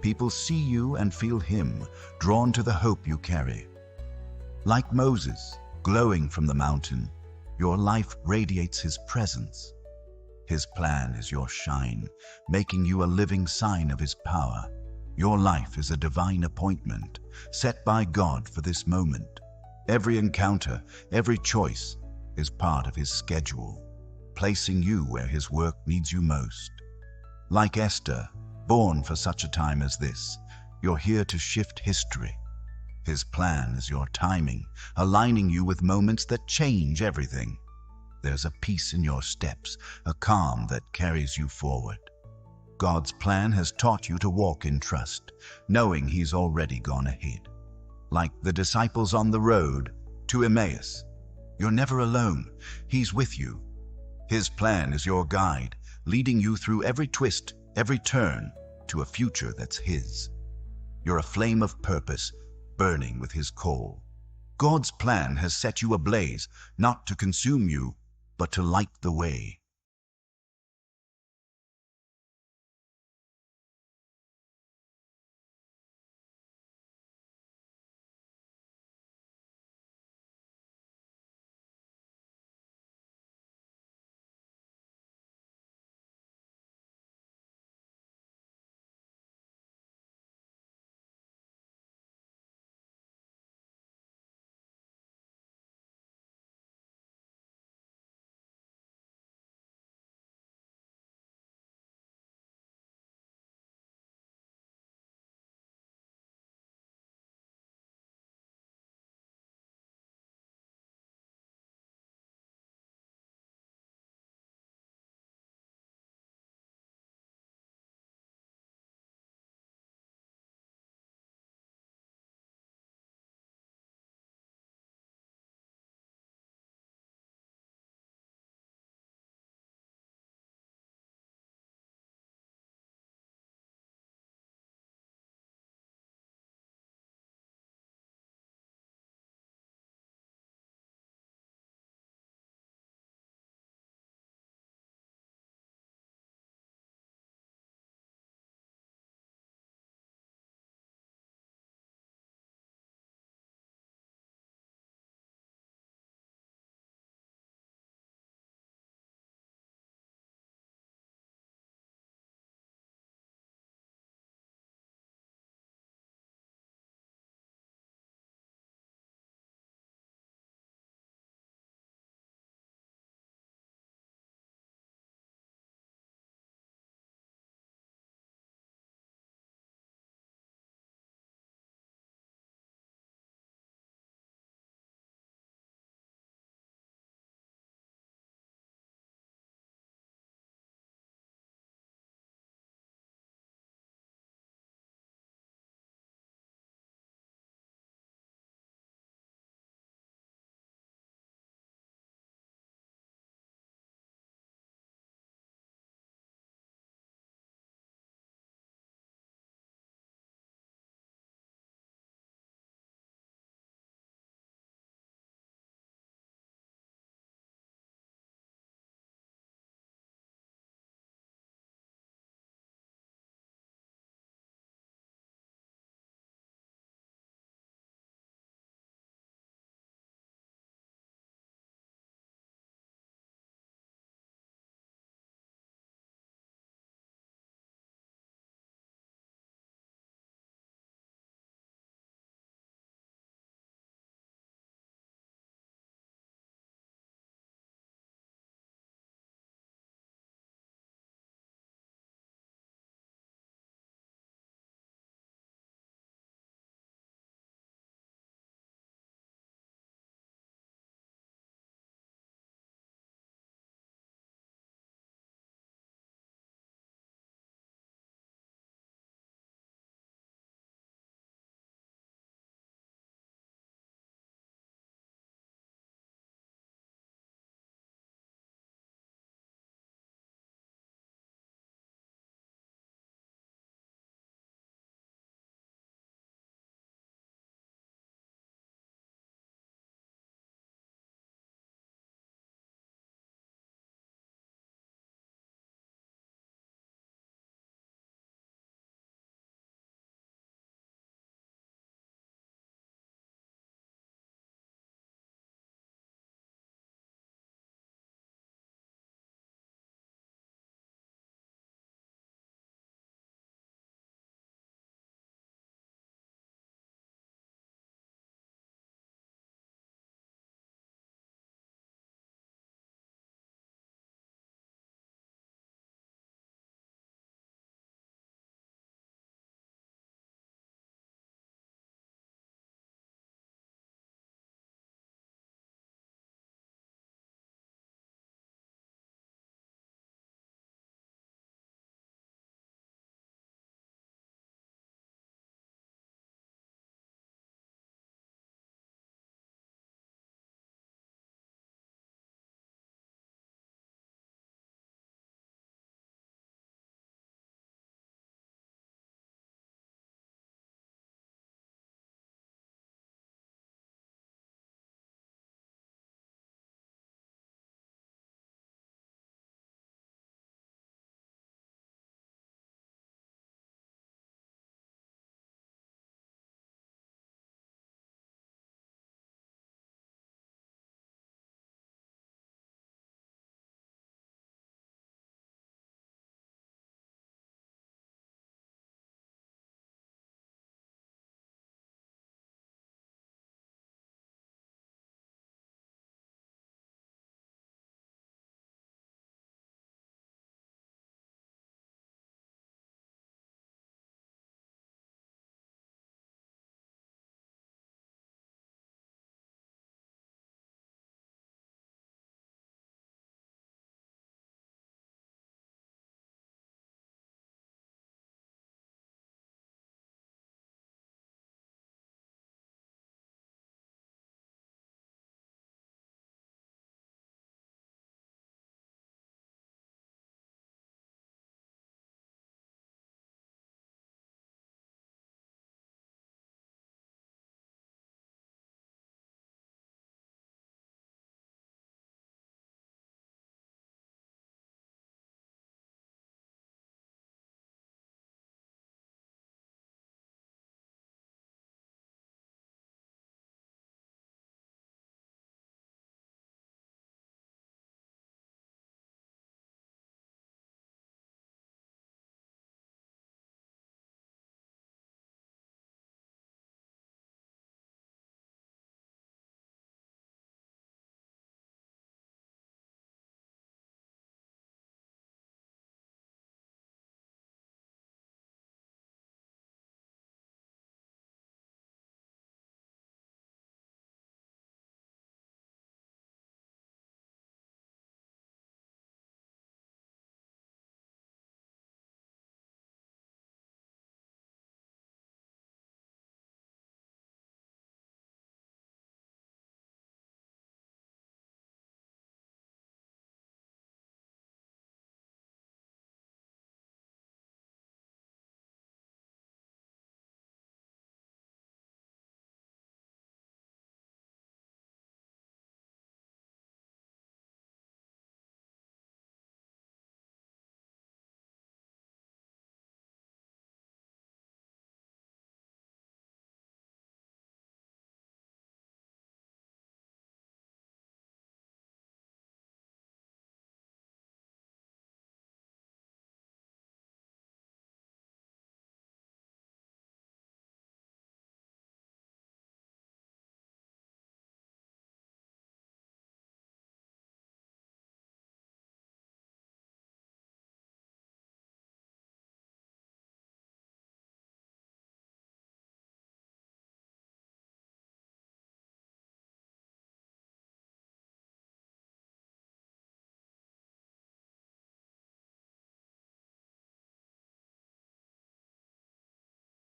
People see you and feel him, drawn to the hope you carry. Like Moses, glowing from the mountain, your life radiates his presence. His plan is your shine, making you a living sign of his power. Your life is a divine appointment, set by God for this moment. Every encounter, every choice is part of his schedule, placing you where his work needs you most. Like Esther, born for such a time as this, you're here to shift history. His plan is your timing, aligning you with moments that change everything. There's a peace in your steps, a calm that carries you forward. God's plan has taught you to walk in trust, knowing he's already gone ahead. Like the disciples on the road to Emmaus, you're never alone. He's with you. His plan is your guide, leading you through every twist, every turn, to a future that's his. You're a flame of purpose, burning with his call. God's plan has set you ablaze, not to consume you, but to light the way.